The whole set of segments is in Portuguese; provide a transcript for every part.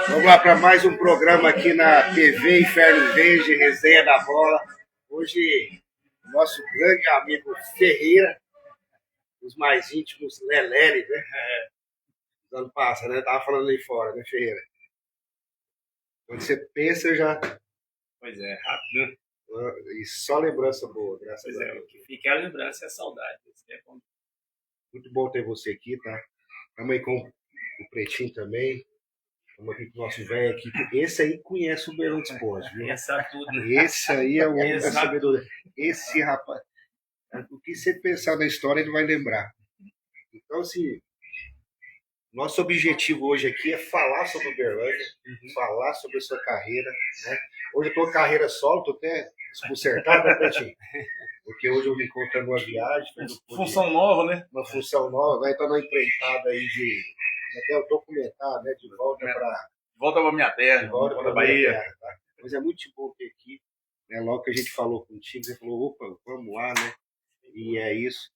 Vamos lá para mais um programa aqui na TV Inferno Verde, Resenha da Bola. Hoje, nosso grande amigo Ferreira, os mais íntimos, Lelere, né? Os anos passam, né? Tava falando ali fora, né, Ferreira? Quando você pensa, já. Pois é, rápido, né? E só lembrança boa, graças Pois a é, Deus. o que fica é a lembrança e a saudade. Isso é bom. Muito bom ter você aqui, tá? Estamos aí com o Pretinho também. Estamos aqui com o nosso velho aqui. Esse aí conhece o Berlão de Esporte, viu? Esse sabe tudo, né? Esse aí é o homem da Esse sabe sabedoria. Esse rapaz, o que você pensar na história, ele vai lembrar. Então, assim, nosso objetivo hoje aqui é falar sobre o Uberlândia, falar sobre a sua carreira, né? Hoje eu tô com carreira solo, tô até desconcertado, né, Pretinho? Porque hoje eu me encontro numa viagem. Função nova, né? Uma função nova, vai estar numa empreitada aí de até o documentário, né? De volta para minha terra, de volta para para Bahia. Bahia. Tá? Mas é muito bom ter aqui. Né? Logo que a gente falou contigo, você falou, opa, vamos lá, né? E é isso.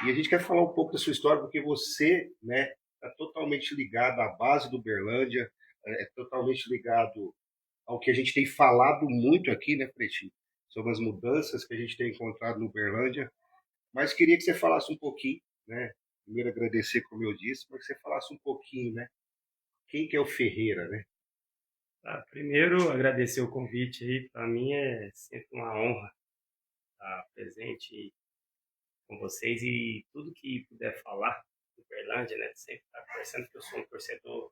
E a gente quer falar um pouco da sua história, porque você, né, está totalmente ligado à base do Uberlândia, é totalmente ligado ao que a gente tem falado muito aqui, né, Pretinho? Sobre as mudanças que a gente tem encontrado no Uberlândia. Mas queria que você falasse um pouquinho, né? Primeiro agradecer, como eu disse, mas que você falasse um pouquinho, né? Quem que é o Ferreira, né? Primeiro, agradecer o convite aí. Para mim é sempre uma honra estar presente com vocês e tudo que puder falar do Uberlândia, né? Sempre estar conversando, porque eu sou um torcedor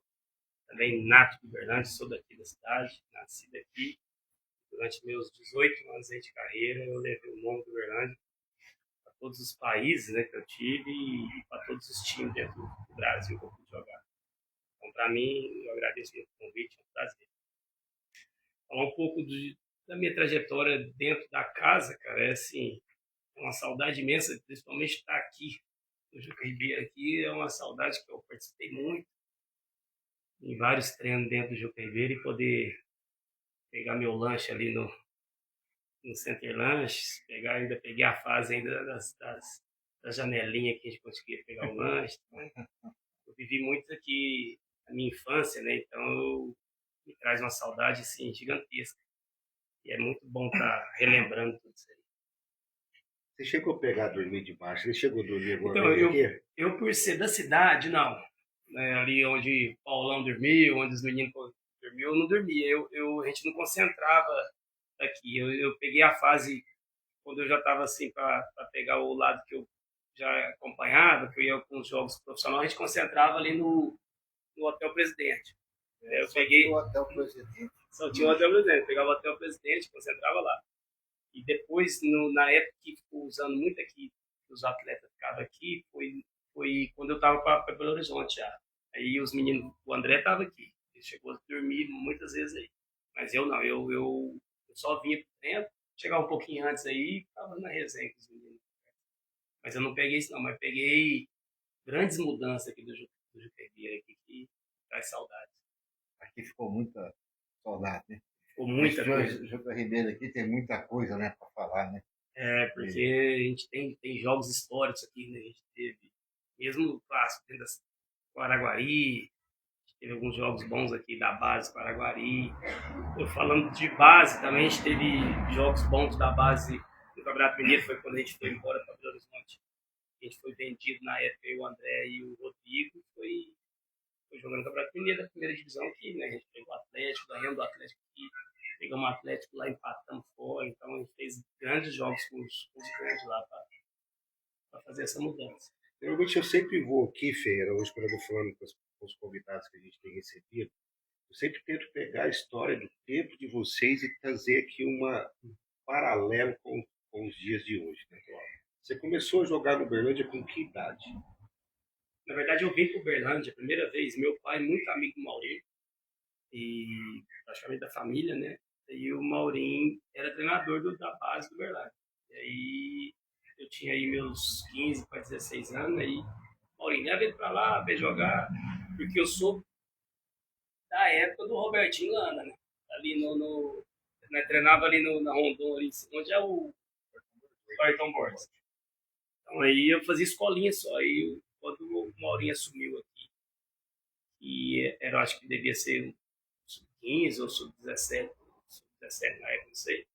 também nato do Uberlândia, sou daqui da cidade, nasci daqui. Durante meus 18 anos aí de carreira, eu levei o nome do Uberlândia para todos os países, né, que eu tive e para todos os times dentro do Brasil que eu pude jogar. Então, para mim, eu agradeço muito o convite, é um prazer. Falar um pouco da minha trajetória dentro da casa, cara, é assim, é uma saudade imensa, principalmente estar aqui, no Juca Ribeiro aqui, é uma saudade que eu participei muito em vários treinos dentro do Juca Ribeiro e poder pegar meu lanche ali no Center Lanches, ainda peguei a fase ainda das janelinhas que a gente conseguia pegar o lanche. Então, eu vivi muito aqui a minha infância, né? Então me traz uma saudade assim, gigantesca. E é muito bom estar relembrando tudo isso aí. Você chegou a pegar dormir debaixo? Você chegou a dormir alguma Então, vez aqui? eu por ser da cidade, não. Né? Ali onde Paulão dormiu, onde os meninos dormiam, eu não dormia. A gente não concentrava aqui. Eu peguei a fase quando eu já estava assim para pegar o lado que eu já acompanhava, que eu ia com os jogos profissionais, a gente concentrava ali no Hotel Presidente. Eu peguei o Hotel Presidente. Só tinha o Hotel Presidente, pegava o Hotel Presidente, concentrava lá. E depois, na época que ficou usando muito aqui, os atletas ficavam aqui, foi quando eu estava para Belo Horizonte já. Aí os meninos, o André estava aqui, ele chegou a dormir muitas vezes aí. Mas eu não, eu só vinha pro treino, chegava um pouquinho antes aí, estava na resenha com os meninos. Mas eu não peguei isso não, mas peguei grandes mudanças aqui do Juqueira aqui, que traz saudades. Aqui ficou muita saudade, né? Ficou muita coisa. O Juca Ribeiro aqui tem muita coisa, né, para falar, né? Porque a gente tem jogos históricos aqui, né? A gente teve, mesmo clássico, dentro da Araguari, a gente teve alguns jogos bons aqui da base com Araguari. Eu falando de base também, a gente teve jogos bons da base no Campeonato Mineiro, foi quando a gente foi embora para Belo Horizonte. A gente foi vendido na época, o André e o Rodrigo, foi jogando no Campeonato Mineiro da primeira divisão aqui, né? A gente pegou o Atlético, ganhando o Atlético aqui, pegamos o Atlético lá, empatamos fora, então a gente fez grandes jogos com os grandes lá para fazer essa mudança. Normalmente eu sempre vou aqui, Ferreira, hoje quando eu estou falando com os convidados que a gente tem recebido, eu sempre tento pegar a história do tempo de vocês e trazer aqui um paralelo com os dias de hoje. Né? Você começou a jogar no Uberlândia com que idade? Na verdade, eu vim para o Uberlândia a primeira vez. Meu pai é muito amigo do Maurinho, e praticamente da família, né? E o Maurinho era treinador da base do Uberlândia. E aí eu tinha aí meus 15 para 16 anos, aí Maurinho, leva ele para lá, vem jogar, porque eu sou da época do Robertinho Lana, né? Ali né? Treinava ali na Rondon, ali, onde é o Bartão Borges. Então aí eu fazia escolinha só. Aí quando o Maurinho assumiu aqui, e era, acho que devia ser sub-15 ou sub-17 na época, não sei.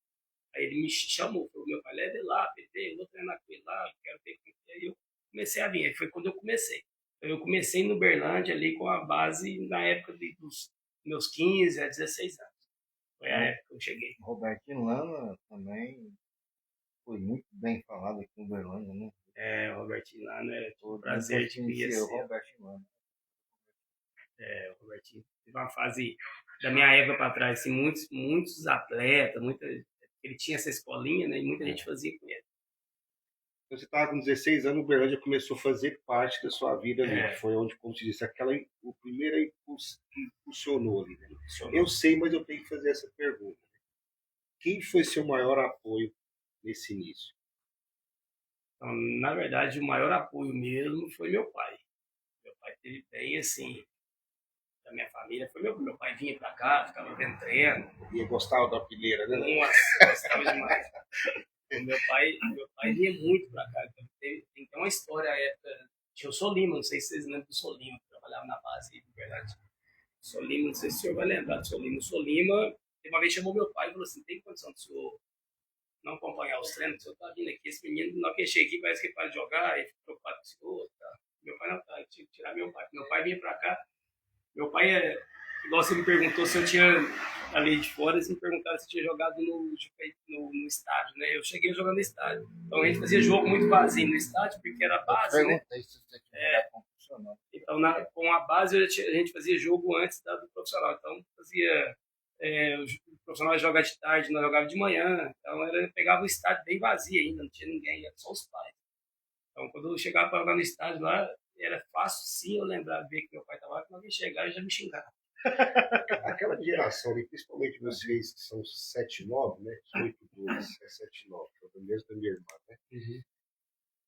Aí ele me chamou, falou, meu pai, leva ele lá, PT, eu vou treinar com ele lá, quero ter que. Aí eu comecei a vir, aí foi quando eu comecei. Então, eu comecei no Uberlândia ali com a base na época dos meus 15 a 16 anos. Foi a época que eu cheguei. Robertinho Lana também foi muito bem falado aqui no Uberlândia, né? O Robertinho lá, né? Tive o prazer de conhecer. O Robertinho Lana. O Robertinho teve uma fase da minha época para trás, assim, muitos atletas, ele tinha essa escolinha, né? E muita gente fazia com ele. Você estava com 16 anos, o Uberlândia começou a fazer parte da sua vida ali. Foi onde, como se disse, o primeiro que impulsionou ali. Né? Eu sei, mas eu tenho que fazer essa pergunta. Quem foi seu maior apoio nesse início? Então, na verdade, o maior apoio mesmo foi meu pai. Meu pai teve bem, assim, da minha família. Foi meu pai vinha pra cá, ficava vendo treino. E gostava da primeira, né? Nossa, gostava demais. Meu pai vinha muito pra cá. Então, tem uma história à época. Tinha o Solima, não sei se vocês lembram do Solima, que trabalhava na base, de verdade. Solima, não sei se o senhor vai lembrar do Solima. O Solima, uma vez chamou meu pai e falou assim: tem condição do senhor não acompanhar os treinos? O senhor tá vindo aqui, esse menino, na hora que ele chega aqui, parece que ele para de jogar, e fica preocupado com o senhor. Tá? Meu pai não tá, tinha que tirar meu pai. Meu pai vinha pra cá. Meu pai igual você me perguntou se eu tinha, ali de fora, eles me perguntaram se eu tinha jogado no estádio, né? Eu cheguei a jogar no estádio. Então a gente fazia jogo muito vazio no estádio, porque era base, né? Se você tiver profissional. Então, com a base, a gente fazia jogo antes do profissional. Então, fazia. O profissional jogava de tarde, nós jogava de manhã. Então, pegava o estádio bem vazio ainda, não tinha ninguém, era só os pais. Então, quando eu chegava para jogar no estádio lá, era fácil sim eu lembrar, ver que meu pai estava lá, quando alguém chegar e já me xingava. Aquela geração ali, principalmente vocês que são 7-9, né? 8-2, 7-9, que é o mesmo da minha irmã, né? Uhum.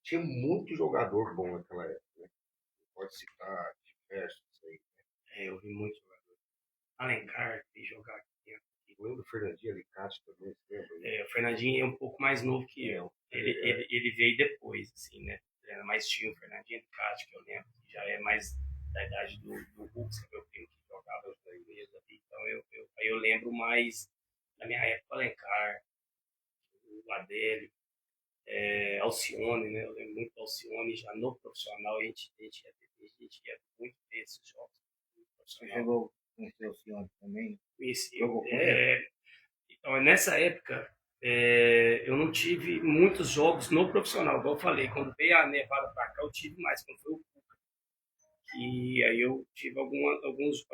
Tinha muito jogador bom naquela época, né? Pode citar diversos aí. Né? Eu vi muito jogador. Alencar, vi jogar aqui dentro. Eu lembro do Fernandinho Alicate também, você lembra? Né? O Fernandinho é um pouco mais novo que eu. Ele veio depois, assim, né? Era mais tio, o Fernandinho Alicate, que eu lembro, que já é mais da idade do Hulk, que é meu primo que jogava na igreja ali. Então eu lembro mais da minha época, Alencar, o Adélio, Alcione, né? Eu lembro muito do Alcione, já no profissional, a gente ia muito ver esses jogos. Você jogou com o seu senhor também? Então, nessa época, eu não tive muitos jogos no profissional, igual eu falei. Quando veio a nevada para cá, eu tive mais, quando foi o Cuca. E aí eu tive alguns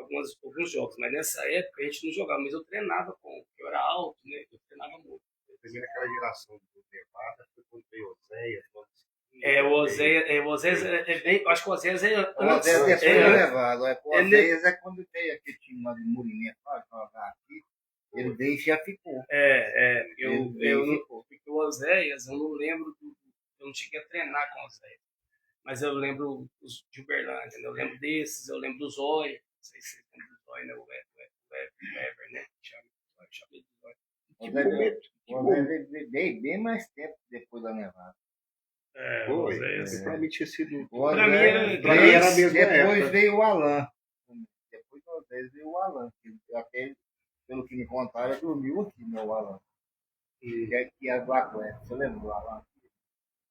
jogos, mas nessa época a gente não jogava, mas eu treinava eu era alto, né? Eu treinava muito. Primeiro aquela geração do Nevada foi quando veio Oséias, o Oséias eu acho que o Oséias é antes. O Oséias foi levado. O Oséias é quando veio aquele time lá de Muriné para jogar aqui. Ele veio e já ficou. Porque o Oséias, eu não lembro, eu não cheguei a treinar com o Oséias. Mas eu lembro de Uberlândia, né? Eu lembro desses, eu lembro do Zóio, não sei se vocês lembram do Zóio, né? O Ever, né? Chama de Zóio. O Oséias veio bem mais tempo depois da nevada. Pra mim tinha sido. Pra mim era a mesma depois época. veio o Alan. Depois do Oséias veio o Alan. Até, pelo que me contaram, dormiu aqui, meu Alan. E as Lacuetas. Você lembra do Alan?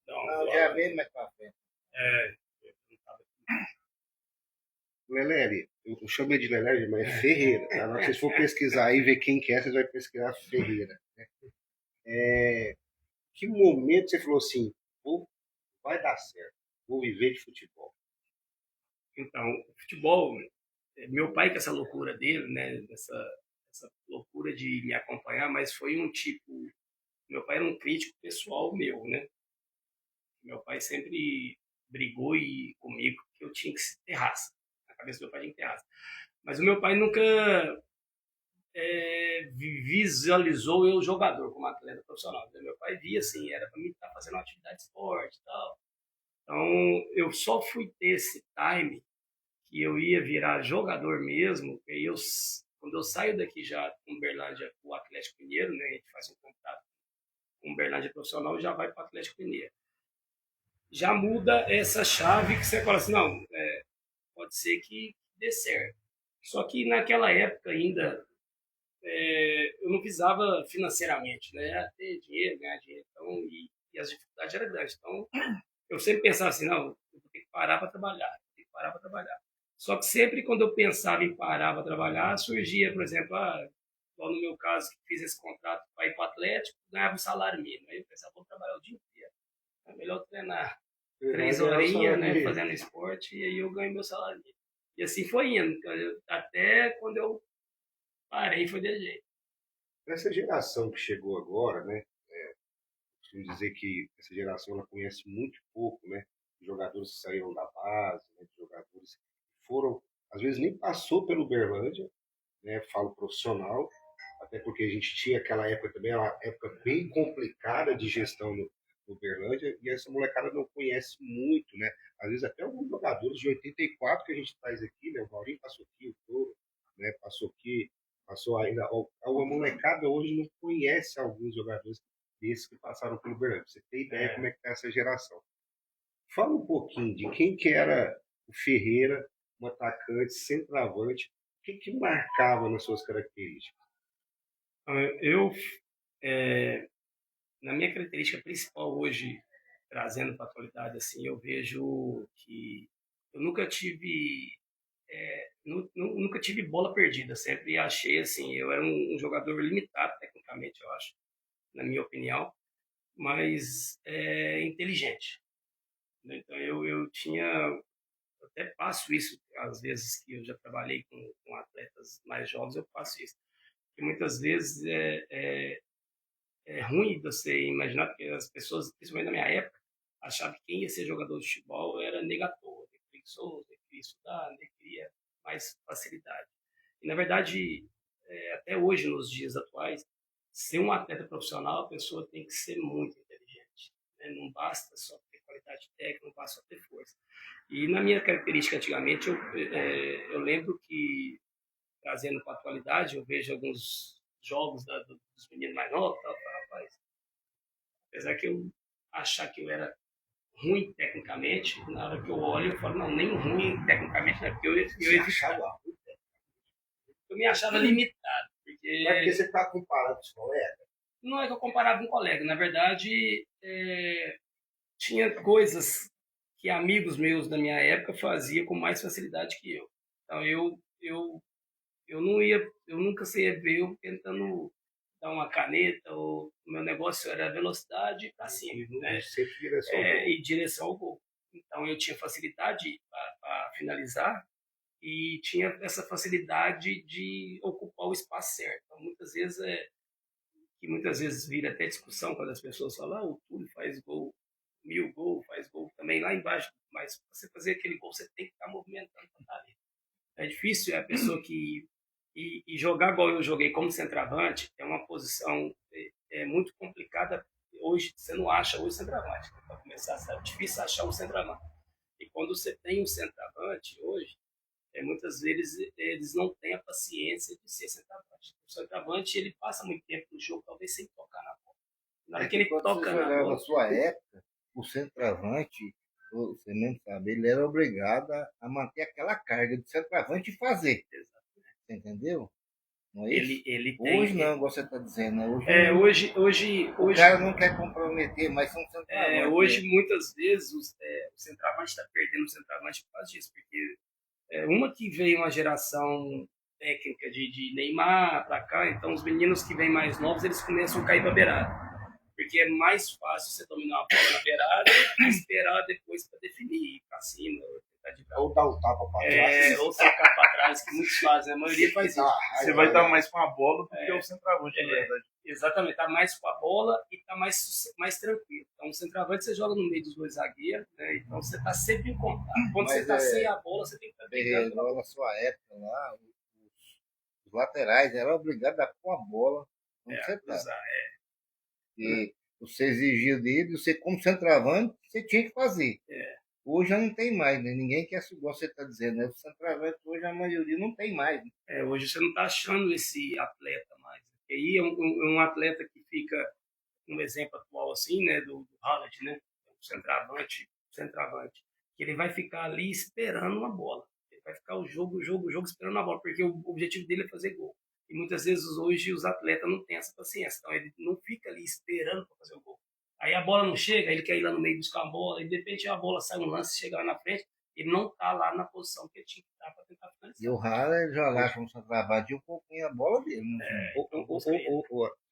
Não, já veio mais pra frente. Leleri, eu chamei de Leleri, mas é Ferreira. Tá? Se vocês for pesquisar aí e ver quem que é, vocês vão pesquisar Ferreira. Né? Que momento você falou assim, vai dar certo, vou viver de futebol? Então, o futebol, meu pai com essa loucura dele, né? Essa loucura de me acompanhar, mas foi um tipo... Meu pai era um crítico pessoal meu, né? Meu pai sempre brigou comigo que eu tinha que ter raça. Na cabeça do meu pai tinha que ter raça. Mas o meu pai nunca visualizou eu jogador como atleta profissional. Meu pai via assim, era para mim estar fazendo uma atividade de esporte e tal. Então, eu só fui ter esse time que eu ia virar jogador mesmo, e quando eu saio daqui já com o Uberlândia, o Atlético Mineiro, né, a gente faz um contrato com o Uberlândia profissional e já vai para o Atlético Mineiro. já muda essa chave que você fala assim, não, pode ser que dê certo. Só que naquela época ainda eu não visava financeiramente, né? Era ter dinheiro, ganhar dinheiro, então, e as dificuldades eram grandes. Então, eu sempre pensava assim, não, eu vou ter que parar para trabalhar, vou ter que parar para trabalhar. Só que sempre quando eu pensava em parar para trabalhar, surgia, por exemplo, igual no meu caso, que fiz esse contrato para ir para o Atlético, ganhava um salário mínimo. Aí eu pensava, vou trabalhar o dia inteiro. É melhor treinar 3 horinhas, né, fazendo esporte, e aí eu ganho meu salário mínimo. E assim foi indo, até quando eu parei, foi desse jeito. Essa geração que chegou agora, né? Costumo dizer que essa geração ela conhece muito pouco, né? De jogadores que saíram da base, né? De jogadores que foram, às vezes nem passou pelo Uberlândia, né? Falo profissional, até porque a gente tinha aquela época também, uma época bem complicada de gestão no Uberlândia, e essa molecada não conhece muito, né? Às vezes até alguns jogadores de 84 que a gente traz aqui, né? O Maurinho passou aqui, o Toro, né? Passou aqui, passou ainda. A molecada hoje não conhece alguns jogadores desses que passaram pelo Uberlândia. Pra você ter ideia como é que tá essa geração. Fala um pouquinho de quem que era o Ferreira, um atacante, centroavante, o que que marcava nas suas características? Eu, é, na minha característica principal hoje, trazendo para a atualidade, assim, eu vejo que eu nunca tive nunca tive bola perdida, sempre achei assim, eu era um jogador limitado tecnicamente, eu acho, na minha opinião, mas inteligente, né? Então eu tinha, eu até passo isso às vezes que eu já trabalhei com atletas mais jovens, eu faço isso, porque muitas vezes é ruim você imaginar, porque as pessoas, principalmente na minha época, achavam que quem ia ser jogador de futebol era negator, preguiçoso, queria estudar, queria mais facilidade. E, na verdade, até hoje, nos dias atuais, ser um atleta profissional, a pessoa tem que ser muito inteligente, né? Não basta só ter qualidade técnica, não basta só ter força. E na minha característica antigamente, eu lembro que, trazendo para a atualidade, eu vejo alguns jogos dos meninos mais novos, tal, rapaz, apesar que eu achar que eu era ruim tecnicamente, na hora que eu olho, eu falo, não, nem ruim tecnicamente, né? Porque eu achava eu me achava limitado. Porque Mas porque você está comparando com os colegas? não é que eu comparava com um colega, na verdade, tinha coisas que amigos meus da minha época faziam com mais facilidade que eu. Então eu não ia, eu nunca sei ver eu tentando dar uma caneta, ou o meu negócio era velocidade para cima, né? Sempre direção ao gol. E direção ao gol. Então eu tinha facilidade para finalizar e tinha essa facilidade de ocupar o espaço certo. Então muitas vezes vira até discussão quando as pessoas falam, o Túlio faz gol, 1000 gols, faz gol também lá embaixo, mas para você fazer aquele gol você tem que estar movimentando para estar ali. É difícil, é a pessoa que e jogar igual eu joguei como centroavante é uma posição muito complicada. Hoje você não acha hoje centroavante. Para começar, é difícil achar um centroavante. E quando você tem um centroavante hoje, muitas vezes eles não têm a paciência de ser centroavante. O centroavante ele passa muito tempo no jogo, talvez sem tocar na bola. Na hora que ele toca na bola, na sua época, o centroavante, você mesmo sabe, ele era obrigado a manter aquela carga de centroavante e fazer. Você entendeu? Não é isso? ele Hoje tem. não, igual você está dizendo. Né? Hoje o cara não quer comprometer, mas são centroavantes. Hoje, muitas vezes, o centroavante está perdendo o centroavante por causa disso, porque uma que veio uma geração técnica de Neymar para cá, então os meninos que vêm mais novos, eles começam a cair para beirada. Porque é mais fácil você dominar a bola na beirada e esperar depois para definir, ir para cima, ou dar um tapa para trás. ou tocar para trás, que muitos fazem, a maioria faz isso. Você vai estar mais com a bola do que o centroavante, na verdade. Exatamente, tá mais com a bola e tá mais tranquilo. Então, o centroavante você joga no meio dos dois zagueiros, né? Então você tá sempre em contato. Quando você tá sem a bola, você tem que estar brigando. Na sua época lá, os laterais eram obrigados a pôr a bola onde você tá. E você exigia dele, você como centroavante, você tinha que fazer. Hoje já não tem mais, né? Ninguém quer, igual você está dizendo, né? O centroavante hoje a maioria não tem mais. Né? Hoje você não está achando esse atleta mais. E aí é um atleta que fica, um exemplo atual assim, né? Do Haaland, né? O centroavante centroavante, que ele vai ficar ali esperando uma bola. Ele vai ficar o jogo esperando a bola, porque o objetivo dele é fazer gol. E muitas vezes hoje os atletas não têm essa paciência, então ele não fica ali esperando para fazer o gol. Aí a bola não chega, ele quer ir lá no meio buscar a bola, e de repente a bola sai no lance, chega lá na frente, ele não está lá na posição que ele tinha que estar para tentar finalizar. E o Haller jogar como centroavante um pouquinho a bola dele.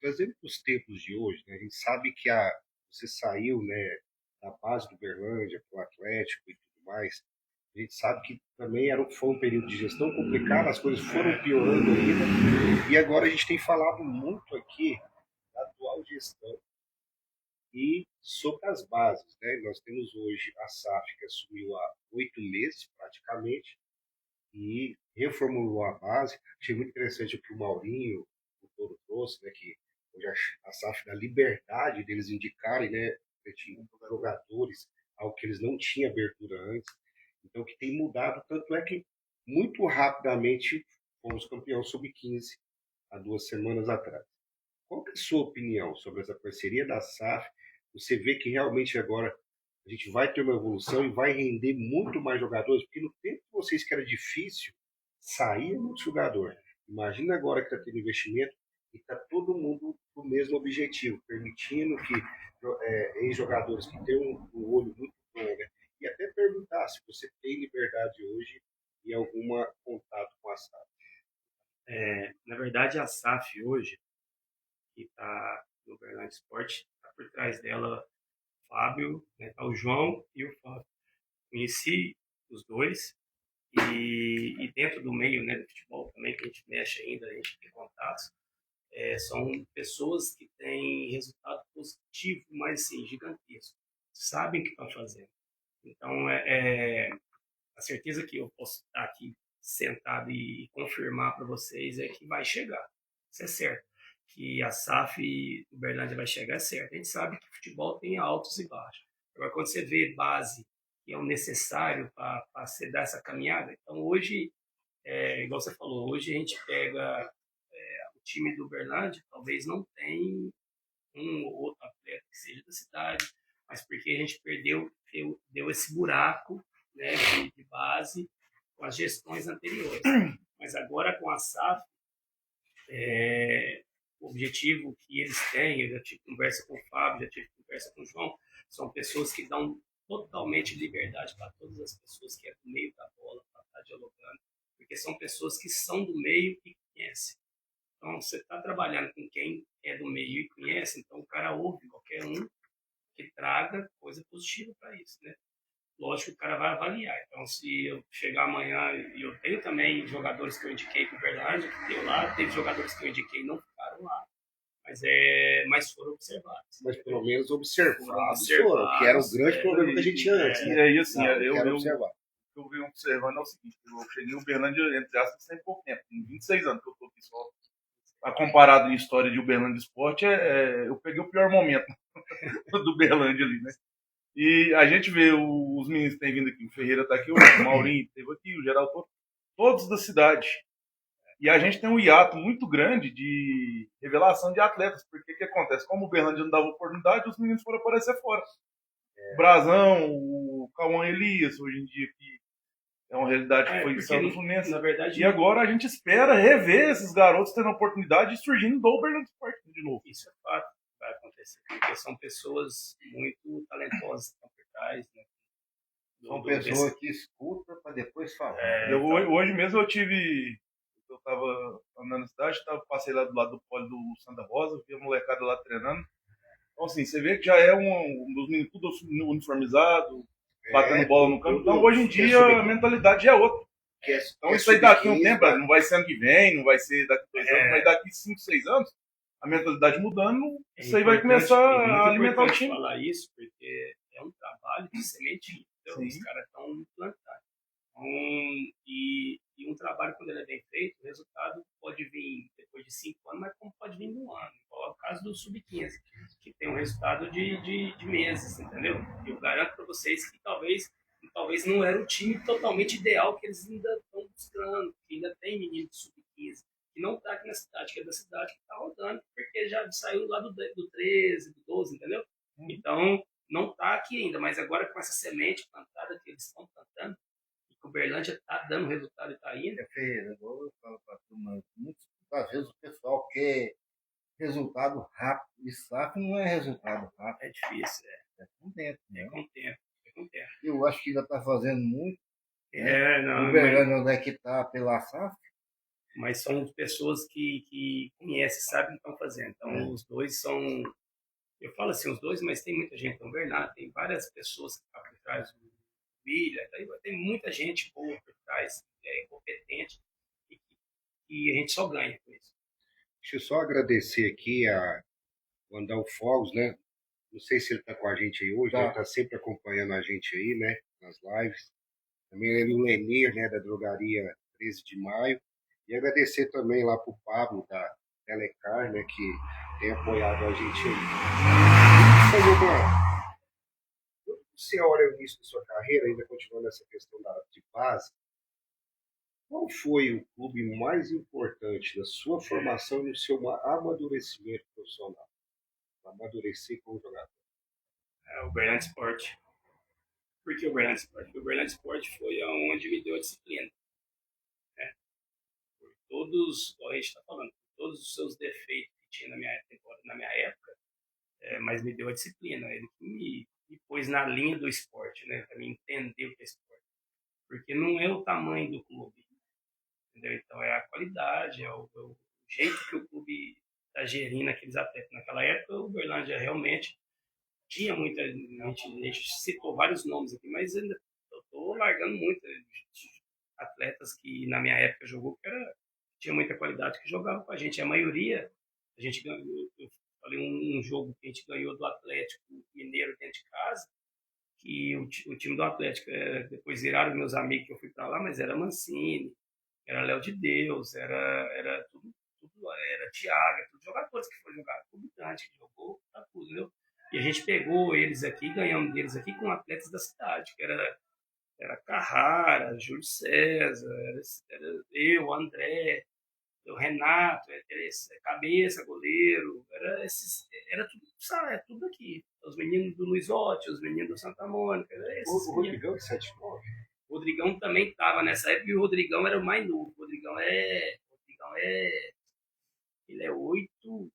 Trazendo para os tempos de hoje, né, a gente sabe que você saiu, né, da base do Berlândia para o Atlético e tudo mais. A gente sabe que também foi um período de gestão complicado, as coisas foram piorando ainda. E agora a gente tem falado muito aqui da atual gestão e sobre as bases, né? Nós temos hoje a SAF, que assumiu há 8 meses praticamente e reformulou a base. Achei muito interessante o que o Maurinho, o Toro trouxe, né? Que hoje a SAF dá liberdade deles indicarem, né? Jogadores, algo que eles não tinham abertura antes. Então, que tem mudado, tanto é que muito rapidamente fomos campeão sub-15 há 2 semanas atrás. Qual é a sua opinião sobre essa parceria da SAF? Você vê que realmente agora a gente vai ter uma evolução e vai render muito mais jogadores, porque no tempo de vocês que era difícil, saía muito jogador. Imagina agora que está tendo investimento e está todo mundo com o mesmo objetivo, permitindo que ex-jogadores que têm um olho muito bom, né? E até perguntar se você tem liberdade hoje em algum contato com a SAF. Na verdade, a SAF hoje, que está no Berlândia Esporte, está por trás dela o Fábio, né, tá o João e o Fábio. Conheci os dois e dentro do meio, né, do futebol também, que a gente mexe ainda, a gente tem contatos, são pessoas que têm resultado positivo, mas assim, gigantesco. Sabem o que estão fazendo. Então, a certeza que eu posso estar aqui sentado e confirmar para vocês é que vai chegar. Isso é certo. Que a SAF do Berlândia vai chegar, é certo. A gente sabe que o futebol tem altos e baixos. Agora, quando você vê base, que é o necessário para você dar essa caminhada, então hoje, igual você falou, hoje a gente pega o time do Berlândia, talvez não tenha um ou outro atleta que seja da cidade, mas porque a gente deu esse buraco, né, de base com as gestões anteriores. Mas agora com a SAF, o objetivo que eles têm, eu já tive conversa com o Fábio, já tive conversa com o João, são pessoas que dão totalmente liberdade para todas as pessoas que é do meio da bola, para estar dialogando, porque são pessoas que são do meio e conhecem. Então, você está trabalhando com quem é do meio e conhece, então o cara ouve qualquer um que traga coisa positiva para isso, né? Lógico que o cara vai avaliar. Então, se eu chegar amanhã, e eu tenho também jogadores que eu indiquei para o Berlândia, que deu lá, teve jogadores que eu indiquei e não ficaram lá, mas foram observados. Mas pelo menos observados foram, que era o grande problema que a gente tinha antes. E aí, assim, eu eu venho observando é o seguinte, eu cheguei no Uberlândia, entre aspas, tem pouco tempo, tem 26 anos que eu estou aqui só. Comparado em história de Uberlândia Esporte, eu peguei o pior momento do Uberlândia ali, né? E a gente vê os meninos que têm vindo aqui, o Ferreira está aqui, o Maurinho esteve aqui, o Geraldo, todos da cidade. E a gente tem um hiato muito grande de revelação de atletas, porque o que acontece? Como o Uberlândia não dava oportunidade, os meninos foram aparecer fora. O Brazão, o Cauã Elias, hoje em dia, que é uma realidade que foi saindo do Fluminense. Na verdade, e agora a gente espera rever esses garotos tendo a oportunidade de surgindo do Uberlândia Esporte de novo. Isso é fato que vai acontecer, porque são pessoas muito talentosas que estão por trás, né? São pessoas que escutam para depois falar. Hoje mesmo eu estava andando na cidade, passei lá do lado do pole do Santa Rosa, vi a molecada lá treinando. Então, assim, você vê que já é um dos meninos tudo uniformizado, batendo bola no campo. Então, hoje em dia, a mentalidade já é outra. Então, isso aí daqui a um tempo, não vai ser ano que vem, não vai ser daqui a 2 anos, mas daqui 5, 6 anos, a mentalidade mudando, isso aí vai começar a alimentar o time. Falar isso, porque é um trabalho de semente, então os caras estão plantando. E um trabalho, quando ele é bem feito, o resultado pode vir depois de 5 anos, mas como pode vir num ano. Igual é o caso do Sub-15, que tem um resultado de meses, entendeu? Eu garanto para vocês que talvez não era o time totalmente ideal que eles ainda estão buscando, que ainda tem menino de Sub-15, que não está aqui na cidade, que é da cidade, que está rodando, porque já saiu lá do 13, do 12, entendeu? Então, não está aqui ainda, mas agora com essa semente plantada que eles estão plantando, e que o Uberlândia está dando resultado e está indo. Ferreira, eu falo para a turma, muitas vezes o pessoal quer resultado rápido, e SAF não é resultado rápido. É difícil, É com tempo, né? é com tempo, é com tempo. Eu acho que ainda está fazendo muito. Não, o Uberlândia onde é que está pela SAF? Mas são pessoas que conhecem, sabem o que estão fazendo. Então, os dois são... Eu falo assim, os dois, mas tem muita gente. Então, Bernardo, tem várias pessoas que estão por trás do William. Tem muita gente boa por trás, competente, e a gente só ganha com isso. Deixa eu só agradecer aqui o Andal Fogos, né? Não sei se ele está com a gente aí hoje, ele está sempre acompanhando a gente aí, né? Nas lives. Também ele, o Lenir, né? Da drogaria 13 de maio. E agradecer também lá para o Pablo, da Telecar, né? Que tem apoiado a gente aí. Fazer quando você olha o início da sua carreira, ainda continuando essa questão de base, qual foi o clube mais importante da sua formação e no seu amadurecimento profissional? Amadurecer como jogador? O Uberlândia Sport. Por que o Uberlândia Sport? Porque o Uberlândia Sport foi onde me deu a disciplina. Né? Por todos, como a gente está falando, por todos os seus defeitos que tinha na minha época, mas me deu a disciplina. Ele que me pôs na linha do esporte, né? Para mim entender o que é esporte. Porque não é o tamanho do clube. Entendeu? Então é a qualidade, é o jeito que o clube está gerindo aqueles atletas. Naquela época, o Uberlândia realmente tinha muita gente, a gente citou vários nomes aqui, mas ainda eu estou largando muito atletas que na minha época jogou, que tinha muita qualidade, que jogavam com a gente. A maioria, a gente ganhou, eu falei um jogo que a gente ganhou do Atlético Mineiro dentro de casa, que o time do Atlético, depois viraram meus amigos que eu fui para lá, mas era Mancini, era Léo de Deus, era tudo era Thiago, tudo jogadores que foram jogar, tudo grande que jogou, tá tudo, entendeu? E a gente pegou eles aqui, ganhamos deles aqui com atletas da cidade, que era Carrara, Júlio César, era eu, André, o Renato, Cabeça, goleiro, era tudo, sabe, tudo aqui. Os meninos do Luizotti, os meninos do Santa Mônica, era esses. O Rodrigão de 79. O Rodrigão também estava nessa época, e o Rodrigão era o mais novo. O Rodrigão ele é 8'2",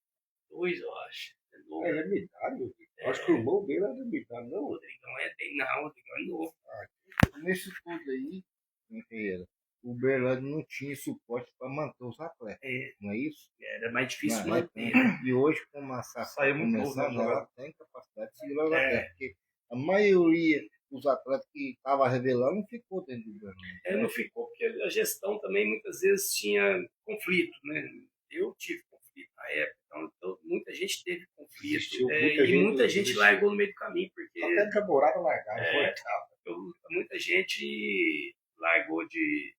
eu acho. Ele é medalha? Acho que o irmão dele era medalha, não? O Rodrigão é novo. Nesse tudo aí, Ferreira, o Uberlândia não tinha suporte para manter os atletas, não é isso? Era mais difícil Não, manter. E hoje, como a SAF Saiu muito começando, novo, né, ela tem capacidade de segurar os atletas, porque a maioria dos atletas que estavam revelando não ficou dentro do Uberlândia. Não ficou, porque a gestão também muitas vezes tinha conflito, né? Eu tive conflito na época, então muita gente teve conflito. Existiu, muita gente largou no meio do caminho, porque até a temporada largaram. muita gente largou de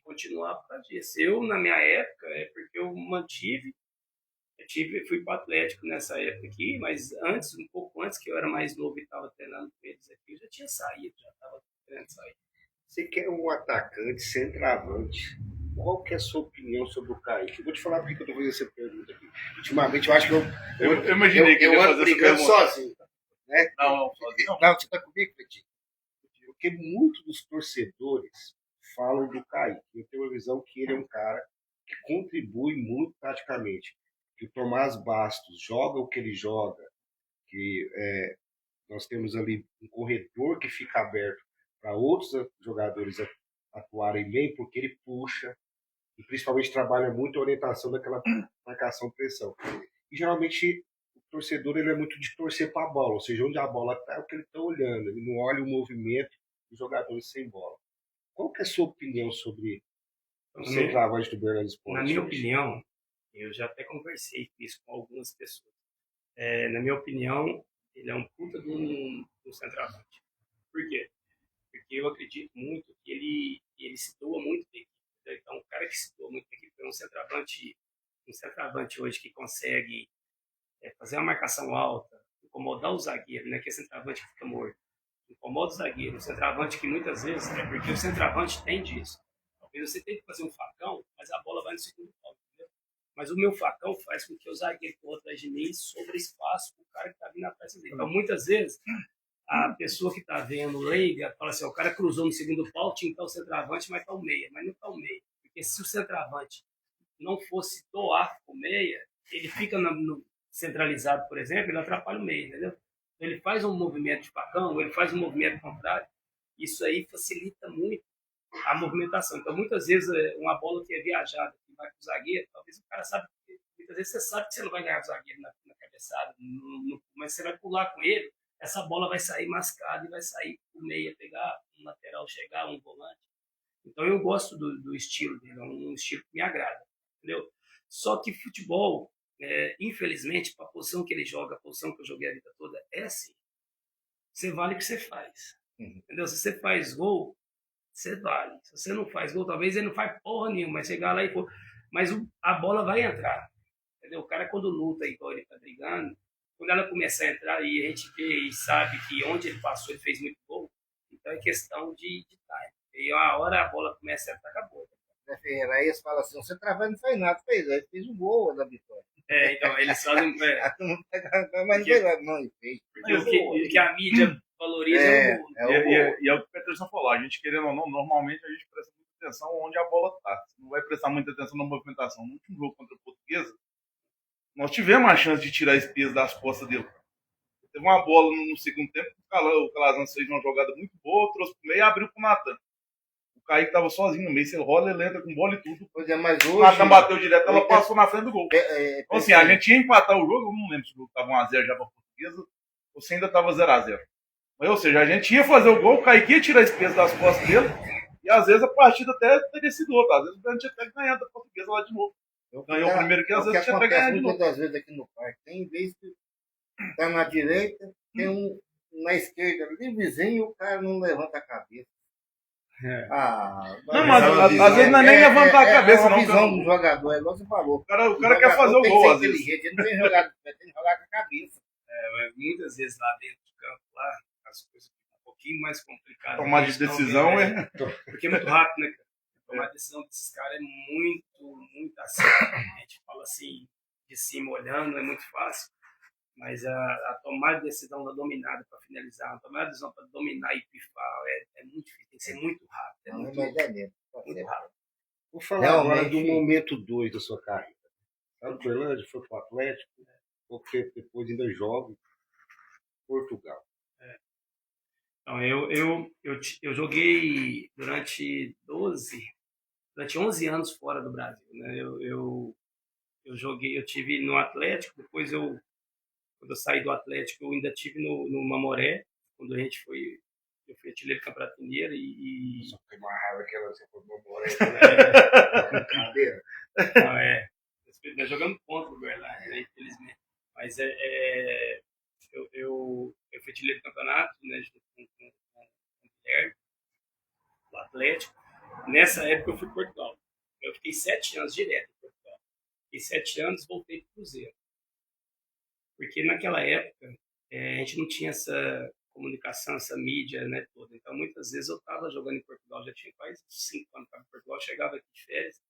continuar por causa disso. Eu, na minha época, porque eu mantive, fui para o Atlético nessa época aqui, mas antes, um pouco antes, que eu era mais novo e estava treinando com eles aqui, eu já tinha saído, já estava querendo sair. Você quer um atacante centroavante? Qual que é a sua opinião sobre o Kaique? Eu vou te falar porque eu estou fazendo essa pergunta aqui. Ultimamente, eu acho que eu imaginei que eu ele ia ando fazer essa brigando pergunta. sozinho. Né? Não, sozinho não. Não, você está comigo, Petit? Porque muitos dos torcedores falam do Kaique. Eu tenho uma visão que ele é um cara que contribui muito taticamente. Que o Tomás Bastos joga o que ele joga, que nós temos ali um corredor que fica aberto para outros jogadores atuarem bem, porque ele puxa e principalmente trabalha muito a orientação daquela marcação-pressão. E geralmente o torcedor ele é muito de torcer para a bola, ou seja, onde a bola está é o que ele está olhando, ele não olha o movimento dos jogadores sem bola. Qual que é a sua opinião sobre o centroavante do Uberlândia Sport? Na minha opinião, eu já até conversei isso com algumas pessoas. Na minha opinião, ele é um puta de um centroavante. Por quê? Porque eu acredito muito que ele se doa muito da equipe. Então, o cara que se doa muito da equipe é um centroavante hoje que consegue fazer uma marcação alta, incomodar o zagueiro, né? Que é centroavante que fica morto. Incomoda o zagueiro. O centroavante que muitas vezes porque o centroavante tem disso. Talvez você tenha que fazer um facão, mas a bola vai no segundo pau. Mas o meu facão faz com que o zagueiro que corra atrás de mim sobre espaço para o cara que está vindo atrás dele. Então, muitas vezes, a pessoa que está vendo leiga fala assim, o cara cruzou no segundo pau, tinha que estar o centroavante, mas está o meia. Mas não está o meia. Porque se o centroavante não fosse doar o meia, ele fica no centralizado, por exemplo, ele atrapalha o meia, entendeu? Então, ele faz um movimento de facão, ele faz um movimento contrário. Isso aí facilita muito a movimentação. Então, muitas vezes, uma bola que é viajada, que vai para o zagueiro, talvez o cara sabe, muitas vezes você sabe que você não vai ganhar o zagueiro na cabeçada, mas você vai pular com ele, essa bola vai sair mascada e vai sair o meia pegar, um lateral chegar, um volante. Então, eu gosto do estilo dele, é um estilo que me agrada, entendeu? Só que futebol, infelizmente, para a posição que ele joga, a posição que eu joguei a vida toda, é assim. Você vale o que você faz. Entendeu? Se você faz gol, você vale. Se você não faz gol, talvez ele não faz porra nenhuma, mas chegar lá e pô, mas a bola vai entrar. Entendeu? O cara, quando luta igual ele tá brigando, quando ela começa a entrar e a gente vê e sabe que onde ele passou, ele fez muito gol, então é questão de time. E a hora a bola começa a entrar, acabou. Ferreira, aí eles falam assim, você travando não faz nada, fez um gol da vitória. Então eles fazem. Mas não, ele fez. O que a mídia valoriza é o gol. E é o que o Peterson falou, a gente querendo ou não, normalmente a gente presta muita atenção onde a bola está. Você não vai prestar muita atenção na movimentação. No último jogo contra a Portuguesa, nós tivemos a chance de tirar esse peso das costas dele. Teve uma bola no segundo tempo, o Calazans fez uma jogada muito boa, trouxe pro meio e abriu pro Natan. O Kaique estava sozinho no meio, se ele rola, ele entra com bola e tudo. Pois é, mas hoje... O Natan bateu direto, ela passou na frente do gol. Então assim, a gente ia empatar o jogo, eu não lembro se o jogo estava 1x0 já pra Portuguesa, ou se ainda estava 0x0. Ou seja, a gente ia fazer o gol, o Kaique ia tirar esse peso das costas dele, e às vezes a partida até teria sido outra. Às vezes a gente até ganhando da Portuguesa lá de novo. Ganhou o primeiro que às vezes tinha até ganhado de novo. Muitas vezes aqui no parque, tem vez que tá na direita, tem um na esquerda, ali vizinho, o cara não levanta a cabeça. Não, mas às vezes não é nem levantar a cabeça, não. A visão do jogador, é igual você falou. O cara quer fazer o gol, às vezes. Ele não tem jogado, tem que jogar com a cabeça. Mas muitas vezes lá dentro do campo, lá, as coisas ficam um pouquinho mais complicadas. Tomar de decisão Porque é muito rápido, né, cara? Tomar a decisão desses caras é muito assim. A gente fala assim, de cima olhando, é muito fácil. Mas a tomada de decisão da dominada para finalizar, a tomada de decisão para dominar e pifar é muito difícil, tem que ser muito rápido. É muito rápido. Vou falar agora do momento 2 da sua carreira. Saiu do Uberlândia, foi para o Atlético, porque depois ainda joga Portugal. Então, eu joguei durante 11 anos fora do Brasil. Né? Eu tive no Atlético, depois quando eu saí do Atlético, eu ainda tive no Mamoré, quando eu fui artilheiro do Campeonato Mineiro e... Só tem uma raiva que ela foi no Mamoré. Brincadeira. Nós jogamos contra o Uberlândia, né, infelizmente. Mas eu fui artilheiro do campeonato, né, junto com o Guilherme, o Atlético. Nessa época eu fui para Portugal. Eu fiquei 7 anos direto em Portugal. Fiquei 7 anos e voltei para o Cruzeiro. Porque naquela época a gente não tinha essa comunicação, essa mídia, né, toda. Então muitas vezes eu estava jogando em Portugal, já tinha quase 5 anos que estava em Portugal, chegava aqui de férias,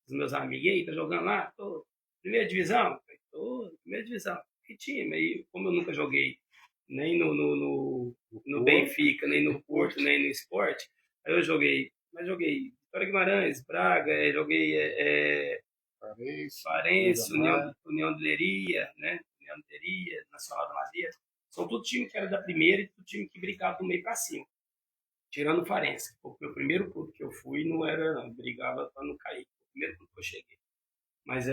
os meus amigos, e aí, tá jogando lá? Tô. Primeira divisão? Tô, primeira divisão. Que time? Aí, como eu nunca joguei nem no Benfica, nem no Porto, nem no Sport, aí eu joguei Vitória Guimarães, Braga, joguei Farense, União de Leiria, né? União de Leiria, Nacional da Madeira. São tudo time que era da primeira e tudo time que brigava do meio para cima. Tirando o Farense, porque o primeiro clube que eu fui não brigava para não cair. O primeiro clube que eu cheguei. Mas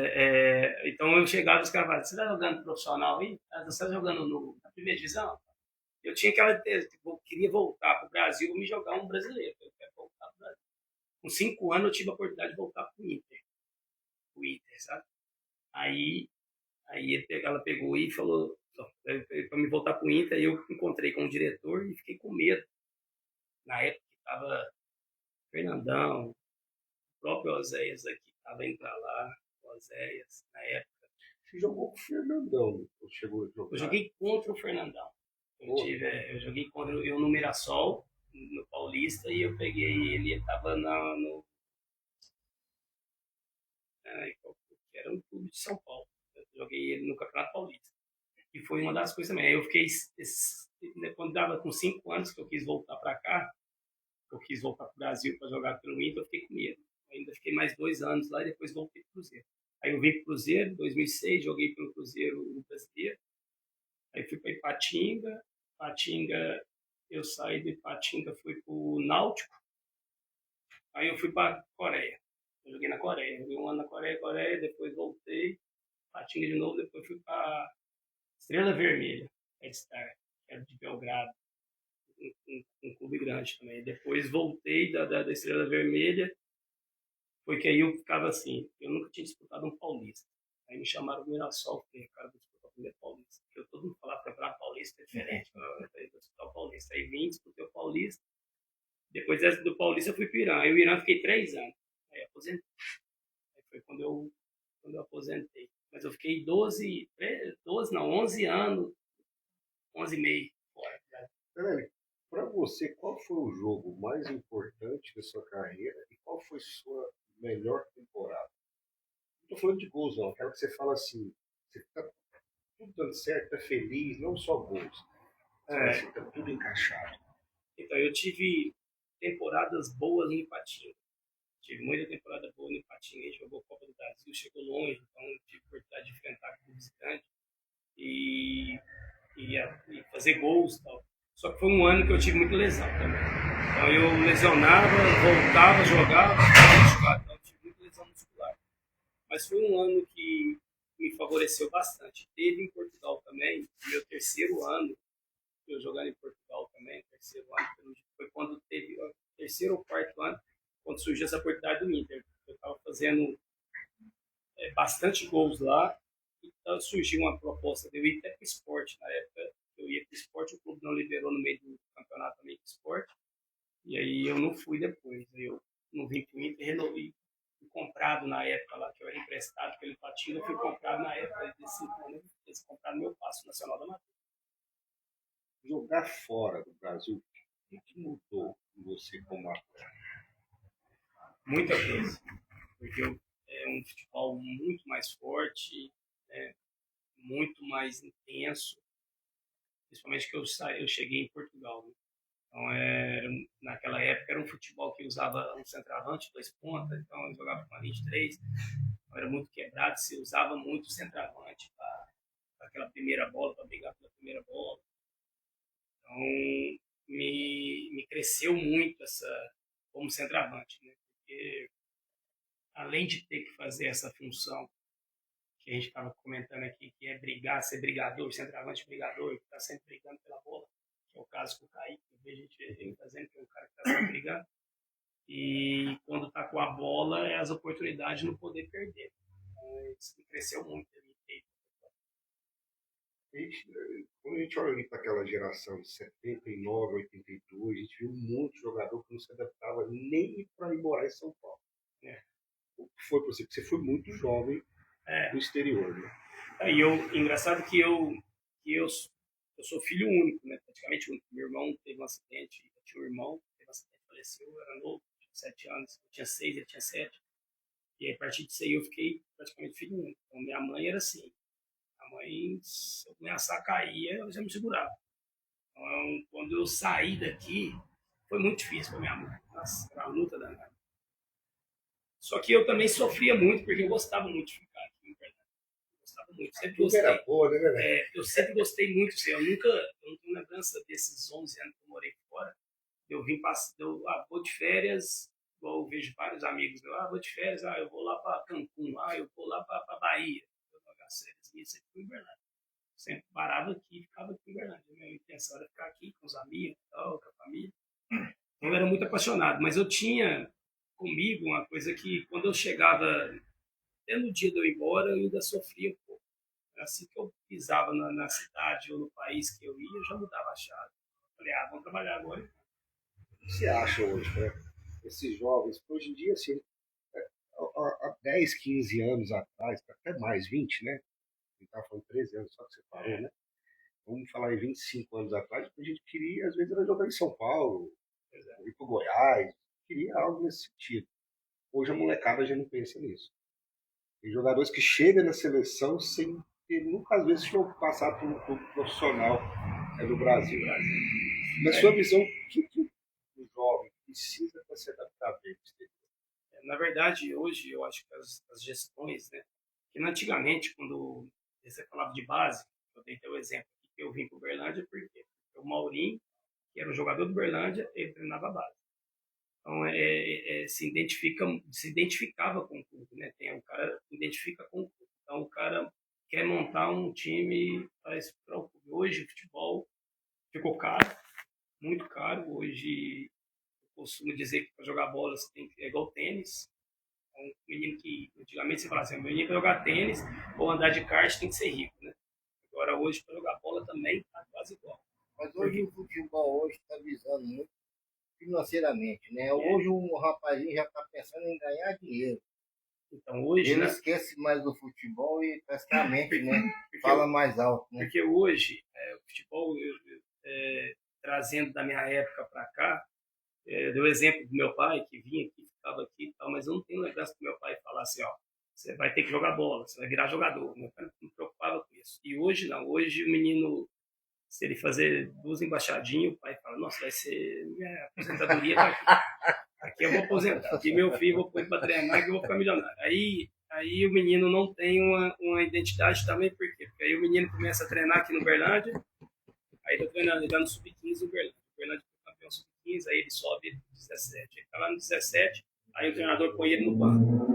então eu chegava e os caras falavam, você está jogando profissional aí? Você está jogando na primeira divisão? Eu tinha eu queria voltar para o Brasil e me jogar um brasileiro. Eu quero voltar para o Brasil. Com 5 anos eu tive a oportunidade de voltar para o Inter, sabe? Aí ela pegou e falou, para me voltar para o Inter, aí eu encontrei com o diretor e fiquei com medo. Na época estava Fernandão, o próprio Oséias aqui estava indo para lá, o Oséias, na época. Você jogou com o Fernandão? Chegou a jogar? Eu joguei contra o Fernandão. Eu joguei contra no Mirassol, no Paulista, e eu peguei ele estava no... era um clube de São Paulo. Eu joguei ele no Campeonato Paulista. E foi uma das coisas também. Aí eu fiquei, quando dava com 5 anos que eu quis voltar para cá, eu quis voltar para o Brasil para jogar pelo Inter, eu fiquei com medo. Ainda fiquei mais 2 anos lá e depois voltei para o Cruzeiro. Aí eu vim para o Cruzeiro, em 2006, joguei pelo Cruzeiro no Brasileiro. Aí fui para Ipatinga. Ipatinga, eu saí de Ipatinga, fui para o Náutico. Aí eu fui para Coreia. Eu joguei na Coreia. Joguei 1 ano na Coreia, depois voltei. Ipatinga de novo, depois fui para Estrela Vermelha, Red Star, que era de Belgrado. Um clube grande também. Depois voltei da Estrela Vermelha. Foi que aí eu ficava assim, eu nunca tinha disputado um paulista. Aí me chamaram do Mirassol, falei, cara, vou disputar o primeiro paulista. Porque todo mundo falava que o campeonato paulista é diferente. Eu falei, vou disputar o paulista. Aí vim, disputei o paulista. Depois do paulista eu fui para o Irã. Aí o Irã fiquei 3 anos. Aí aposentei. Aí foi quando eu aposentei. Mas eu fiquei 11 anos, 11 e meio fora. Para você, qual foi o jogo mais importante da sua carreira e qual foi sua melhor temporada? Não estou falando de gols, não. Quero que você fale assim, você está tudo dando certo, está feliz, não só gols. Você está tudo encaixado. Então, eu tive temporadas boas no Ipatinga. Tive muita temporada boa no Ipatinga. A gente jogou Copa do Brasil, chegou longe, então tive oportunidade de enfrentar clubes grandes e fazer gols e tal. Só que foi um ano que eu tive muita lesão também. Então eu lesionava, voltava, jogava, então eu tive muita lesão muscular. Mas foi um ano que me favoreceu bastante. Teve em Portugal também, meu terceiro ano, eu jogando em Portugal também, terceiro ano, foi quando teve o terceiro ou quarto ano, quando surgiu essa oportunidade do Inter. Eu estava fazendo bastante gols lá, então surgiu uma proposta de eu ir até para o esporte na época. Eu ia para o esporte, o clube não liberou no meio do campeonato também do esporte, e aí eu não fui depois. Eu não vim para o Inter, renovei. Fui comprado na época lá, que eu era emprestado pelo Ipatinga, eu fui comprado na época desse 5 anos, eles compraram meu Paço Nacional da Matriz. Jogar fora do Brasil, o que mudou em você como atleta? Muita coisa, porque é um futebol muito mais forte, muito mais intenso, principalmente que eu cheguei em Portugal. Né? Então, naquela época era um futebol que usava um centroavante, 2 pontas, então eu jogava com a linha de 3, então era muito quebrado, se usava muito o centroavante para aquela primeira bola, para brigar pela primeira bola. Então, me cresceu muito essa como centroavante, né? Porque além de ter que fazer essa função que a gente estava comentando aqui, que é brigar, ser brigador, centroavante brigador, que está sempre brigando pela bola, que é o caso com o Kaique, eu vejo a gente fazendo, que é um cara que está sempre brigando. E quando está com a bola, é as oportunidades de não poder perder. Então, isso cresceu muito. Quando a gente olha para aquela geração de 79, 82, a gente viu muito jogador que não se adaptava nem para ir morar em São Paulo. O que foi para você? Porque você foi muito jovem no exterior, né? Engraçado que eu sou filho único, né? Praticamente único. Meu irmão teve um acidente, eu tinha um irmão, teve um acidente, faleceu, era novo, tinha 7 anos, eu tinha 6, ele tinha 7. E aí, a partir disso aí eu fiquei praticamente filho único. Então minha mãe era assim, a mãe, se eu ameaçar a cair, ela já me segurava. Então, quando eu saí daqui, foi muito difícil para minha mãe. Nossa, era uma luta danada. Só que eu também sofria muito, porque eu gostava muito de ficar aqui, em Pernambuco. Eu gostava muito, sempre gostei. Era boa, né? Eu sempre gostei muito, assim, eu não tenho lembrança desses 11 anos que eu morei fora. Eu vou de férias, igual eu vejo vários amigos, vou de férias, eu vou lá para Cancún, eu vou lá para Bahia. Eu vou as férias minhas sempre fui em Uberlândia. Sempre parava aqui e ficava aqui em Uberlândia. A minha intenção era ficar aqui com os amigos, tal, com a família. Eu era muito apaixonado, mas eu tinha comigo uma coisa que quando eu chegava, até no dia de eu ir embora, eu ainda sofria um pouco. Assim que eu pisava na cidade ou no país que eu ia, eu já mudava a chave. Falei, vamos trabalhar agora. O que você acha hoje, né? Esses jovens, hoje em dia, assim, há 10, 15 anos atrás, até mais, 20, né? A gente estava falando 13 anos, só que você parou, né? Vamos falar em 25 anos atrás, a gente queria, às vezes, era jogar em São Paulo, ir para o Goiás, queria algo nesse sentido. Hoje a molecada já não pensa nisso. Tem jogadores que chegam na seleção sem ter nunca, às vezes, passado por um clube profissional no Brasil. Na sua visão, o que o jovem precisa para se adaptar bem? Na verdade, hoje, eu acho que as gestões, né? Que antigamente, quando você falava de base, eu dei teu exemplo, que eu vim para o Uberlândia, porque o Maurinho, que era um jogador do Uberlândia, ele treinava a base. Então, se identificava com o clube, né? O cara identifica com o clube. Então, o cara quer montar um time para o clube. Hoje, o futebol ficou caro, muito caro. Hoje, eu costumo dizer que para jogar bola você tem que, é igual tênis. Um menino que, antigamente, você falava assim, um menino para jogar tênis ou andar de kart tem que ser rico, né? Agora, hoje, para jogar bola também está quase igual. Mas hoje o futebol está visando muito financeiramente, né? Hoje o rapazinho já está pensando em ganhar dinheiro. Então, hoje, ele esquece mais do futebol e praticamente, né, fala mais alto. Né? Porque hoje, o futebol, trazendo da minha época para cá, deu exemplo do meu pai, que vinha aqui, ficava aqui e tal, mas eu não tenho lembrança do meu pai falar assim, ó, você vai ter que jogar bola, você vai virar jogador. Meu pai não me preocupava com isso. E hoje não, hoje o menino, se ele fazer 2 embaixadinhas, o pai fala, nossa, vai ser minha aposentadoria tá aqui. Aqui eu vou aposentar. Aqui meu filho, vou pôr para treinar que eu vou ficar milionário. Aí o menino não tem uma identidade também, por quê? Porque aí o menino começa a treinar aqui no Uberlândia, aí tá treinando, ele tá no Sub-15 no Uberlândia. O Uberlândia foi campeão Sub-15, aí ele sobe no 17. Ele tá lá no 17, aí o treinador põe ele no banco.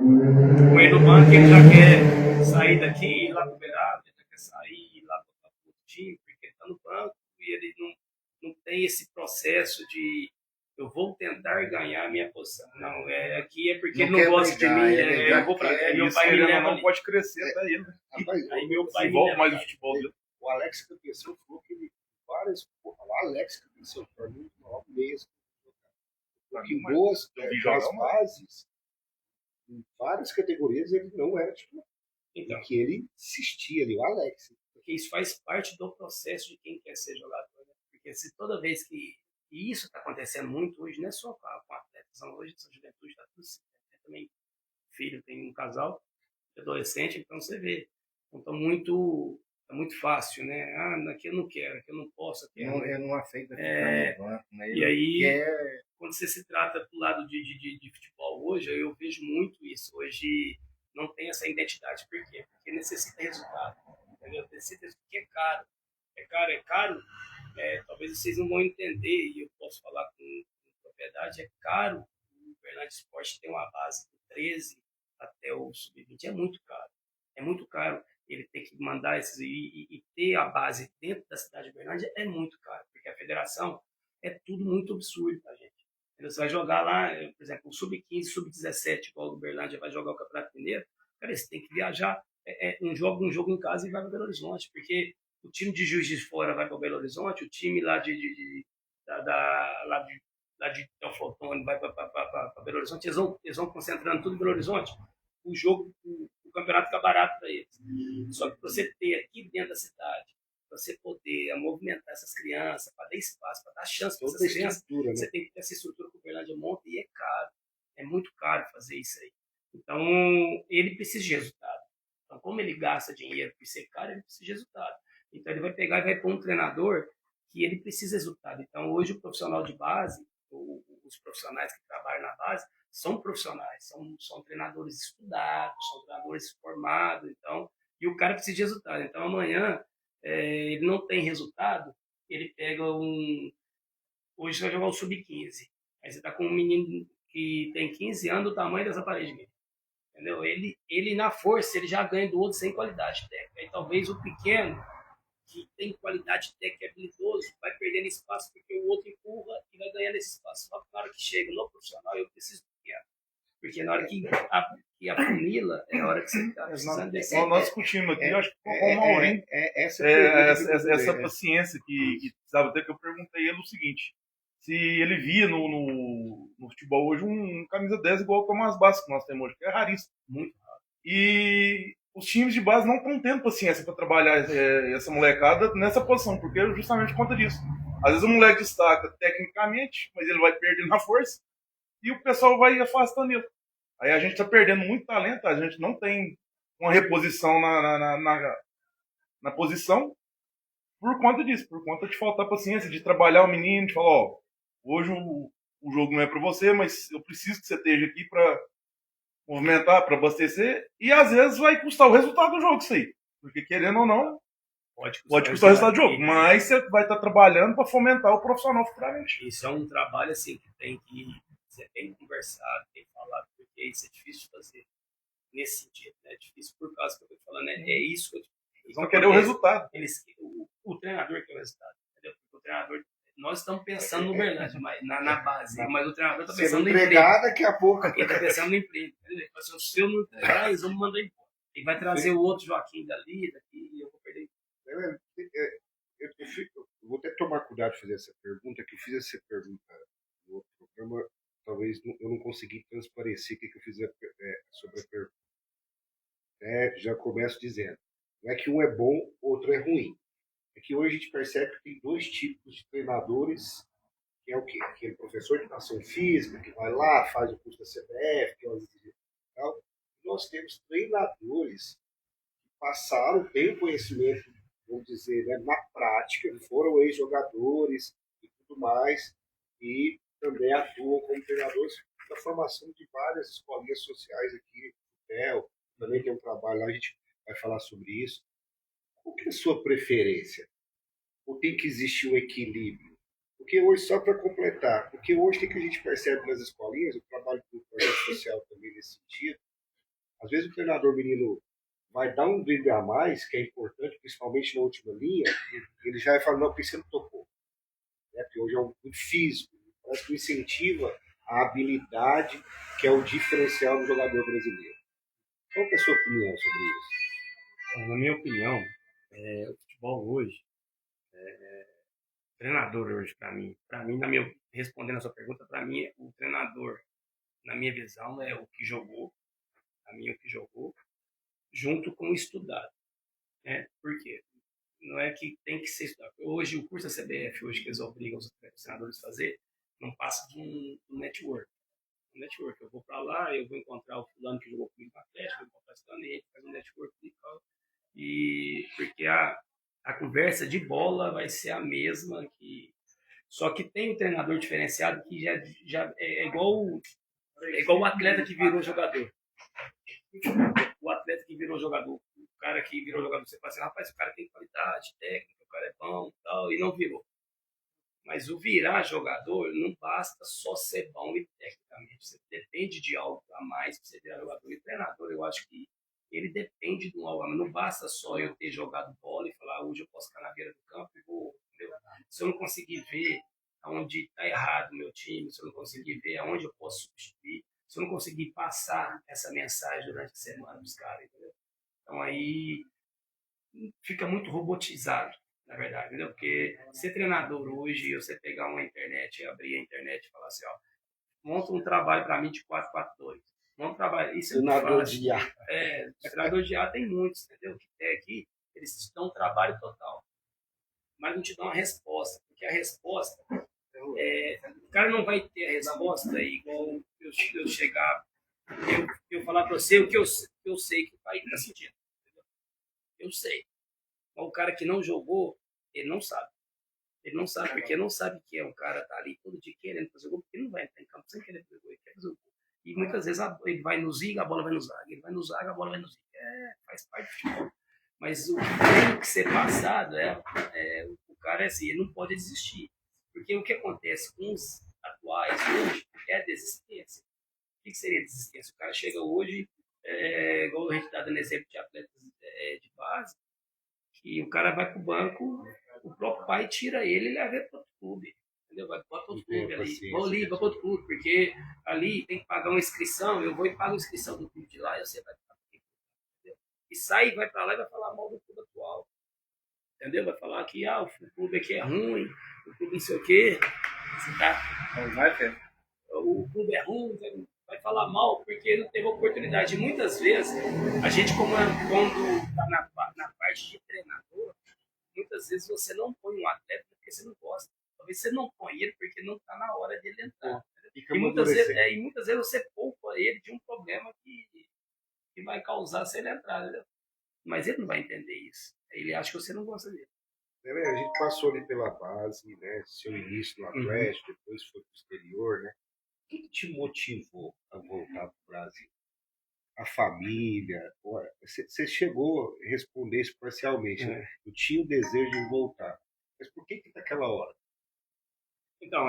Põe ele no banco e ele já quer sair daqui, ir lá pro Uberlândia, ele já quer sair, ir lá pro outro time, porque ele tá no banco e ele não tem esse processo de eu vou tentar ganhar a minha posição. Não, aqui é porque ele não gosta de mim, eu vou pra cá. Meu pai me leva não pode crescer até ele. Né? Aí meu pai me leva mais o futebol dele. O Alex Campesão falou que ele o Alex Campesão para mim o maior mesmo. Porque em boas bases, em várias categorias, ele não era titular. Então, que ele insistia ali, o Alex. Porque isso faz parte do processo de quem quer ser jogador. Né? Porque se toda vez que e isso está acontecendo muito hoje, não é só com atletas, hoje essa juventude está tudo assim. Tem também filho, tem um casal de adolescente, então você vê. Então tá muito fácil, né? Aqui eu não quero, aqui eu não posso. Aqui eu não aceito ficar no banco. Né? E aí, quando você se trata do lado de futebol hoje, eu vejo muito isso. Hoje não tem essa identidade. Por quê? Porque necessita resultado. Entendeu? Necessita porque é caro. É caro. Talvez vocês não vão entender, e eu posso falar com propriedade, é caro. O Uberlândia Esporte tem uma base do 13 até o Sub-20, é muito caro. É muito caro ele ter que mandar esses e ter a base dentro da cidade de Uberlândia é muito caro, porque a federação é tudo muito absurdo pra gente. Você vai jogar lá, por exemplo, o Sub-15, Sub-17, igual o Uberlândia vai jogar o Campeonato Mineiro, cara, você tem que viajar um jogo em casa e vai para Belo Horizonte, porque o time de Juiz de Fora vai para Belo Horizonte, o time lá de Teoflotone vai para Belo Horizonte, eles vão concentrando tudo em Belo Horizonte, o campeonato fica barato para eles. Só que você ter aqui dentro da cidade, você poder movimentar essas crianças, para dar espaço, para dar chance para essas crianças, né? Você tem que ter essa estrutura que o Uberlândia monta e é caro. É muito caro fazer isso aí. Então, ele precisa de resultado. Então, como ele gasta dinheiro por ser caro, ele precisa de resultado. Então, ele vai pegar e vai pôr um treinador que ele precisa de resultado. Então, hoje, o profissional de base, os profissionais que trabalham na base, são profissionais, são treinadores estudados, são treinadores formados. Então, e o cara precisa de resultado. Então, amanhã, ele não tem resultado, ele pega hoje você vai jogar o Sub-15. Aí você está com um menino que tem 15 anos do tamanho dessa parede mesmo. Entendeu? Ele na força, ele já ganha do outro sem qualidade técnica. E talvez o pequeno, que tem qualidade técnica, habilidoso, vai perdendo espaço porque o outro empurra e vai ganhando esse espaço. Só que na hora que chega no profissional, eu preciso do pequeno. Porque na hora que a funila é a hora que você está precisando desse. Nós discutimos aqui, acho que com o Maurinho, essa paciência que precisava ter, que eu perguntei ele o seguinte: se ele via no futebol hoje um camisa 10 igual como as bases que nós temos hoje, que é raríssimo. Muito raro. E os times de base não estão tendo paciência para trabalhar essa molecada nessa posição, porque é justamente por conta disso. Às vezes o moleque destaca tecnicamente, mas ele vai perdendo na força e o pessoal vai afastando ele. Aí a gente está perdendo muito talento, a gente não tem uma reposição na posição por conta disso, por conta de faltar paciência, de trabalhar o menino, de falar, ó, hoje o jogo não é para você, mas eu preciso que você esteja aqui para movimentar, para abastecer, e às vezes vai custar o resultado do jogo isso aí. Porque querendo ou não, pode custar o resultado do jogo, mas você vai estar trabalhando para fomentar o profissional futuramente. Isso é um trabalho assim que você tem que conversar, tem que falar, porque isso é difícil de fazer nesse sentido, né? É difícil por causa que eu estou falando, é isso que eles vão querer o resultado. O treinador quer o resultado, entendeu? Porque o treinador, nós estamos pensando no Berlândia, na base, mas o treinador está pensando no emprego. Daqui a pouco. Ele está pensando no emprego, entendeu? Então, se eu não entregar, eles vão me mandar embora. Ele vai trazer o outro Joaquim daqui, e eu vou perder. Eu vou até tomar cuidado de fazer essa pergunta, que eu fiz essa pergunta no outro programa, talvez eu não consegui transparecer o que eu fiz sobre a pergunta. Já começo dizendo, não é que um é bom, outro é ruim. É que hoje a gente percebe que tem dois tipos de treinadores, que é o quê? Aquele professor de educação física, que vai lá, faz o curso da CBF, que é o tal. Nós temos treinadores que passaram, têm o conhecimento, vamos dizer, né, na prática, foram ex-jogadores e tudo mais, e também atuam como treinadores da formação de várias escolinhas sociais aqui, também tem um trabalho lá, a gente vai falar sobre isso. Qual que é a sua preferência? Ou tem que existir um equilíbrio? Porque hoje, só para completar, porque hoje tem que a gente percebe nas escolinhas, o trabalho do projeto social também nesse sentido, às vezes o treinador menino vai dar um drible a mais, que é importante, principalmente na última linha, ele já vai falar, não, porque você não tocou. Porque hoje é muito físico, parece que incentiva a habilidade, que é o diferencial do jogador brasileiro. Qual que é a sua opinião sobre isso? Na minha opinião, o futebol hoje, o treinador hoje, para mim, respondendo a sua pergunta, para mim, o treinador, na minha visão, é o que jogou, o que jogou, junto com o estudado. Por quê? Não é que tem que ser estudado. Hoje, o curso da CBF, hoje que eles obrigam os treinadores a fazer, não passa de um network. Network. Eu vou para lá, eu vou encontrar o fulano que jogou comigo no Atlético, eu vou encontrar o fulano e ele faz um network e tal. E porque a conversa de bola vai ser a mesma, só que tem um treinador diferenciado que já é igual o atleta que virou jogador. O atleta que virou jogador, o cara que virou jogador, você fala assim, rapaz, o cara tem qualidade técnica, o cara é bom e tal, e não virou. Mas o virar jogador não basta só ser bom e tecnicamente. Você depende de algo a mais para você virar jogador. E treinador, eu acho que ele depende de um algo a mais. Não basta só eu ter jogado bola e falar, hoje eu posso ficar na beira do campo e vou. Entendeu? Se eu não conseguir ver aonde está errado o meu time, se eu não conseguir ver aonde eu posso substituir, se eu não conseguir passar essa mensagem durante a semana para os caras, entendeu? Então aí fica muito robotizado, na verdade, entendeu? Porque ser treinador hoje, você pegar uma internet, abrir a internet e falar assim, ó, monta um trabalho para mim de 4-4-2. Monta um trabalho. Isso é treinador de IA. Treinador de IA tem muitos, entendeu? Que tem aqui, eles te dão um trabalho total. Mas não te dão uma resposta. Porque a resposta, o cara não vai ter a resposta igual eu chegar, eu falar para você o que eu sei que o pai está sentindo. Eu sei. Mas o cara que não jogou, ele não sabe. Ele não sabe, porque não sabe que o cara tá ali todo dia querendo fazer o gol, porque ele não vai entrar em campo sem querer fazer o gol, ele quer fazer o gol. E muitas vezes ele vai no ziga, a bola vai no zaga. Ele vai no zaga, a bola vai no ziga. Faz parte do futebol. Mas o que tem que ser passado o cara é assim, ele não pode desistir. Porque o que acontece com os atuais hoje é a desistência. O que seria desistência? O cara chega hoje, igual a gente está dando exemplo de atletas de base, que o cara vai pro banco, o próprio pai tira ele e leva ele para outro clube. Entendeu? Vai para outro clube ali. Vou ali, vai para outro clube, porque ali tem que pagar uma inscrição, eu vou e pago a inscrição do clube de lá e você vai para outro clube. E sai, vai para lá e vai falar mal do clube atual. Entendeu? Vai falar que o clube aqui é ruim, o clube não sei o quê. O clube é ruim, vai falar mal porque não teve oportunidade. E muitas vezes, a gente, quando está na parte de treinador, muitas vezes você não põe um atleta porque você não gosta. Talvez você não põe ele porque não está na hora dele entrar. E muitas vezes você poupa ele de um problema que vai causar se ele entrar, entendeu? Mas ele não vai entender isso. Ele acha que você não gosta dele. A gente passou ali pela base, né? Seu início no Atlético, depois foi pro exterior, né? O que te motivou a voltar pro Brasil? A família? Você chegou a responder isso parcialmente, né? Eu tinha o desejo de voltar. Mas por que naquela hora? Então,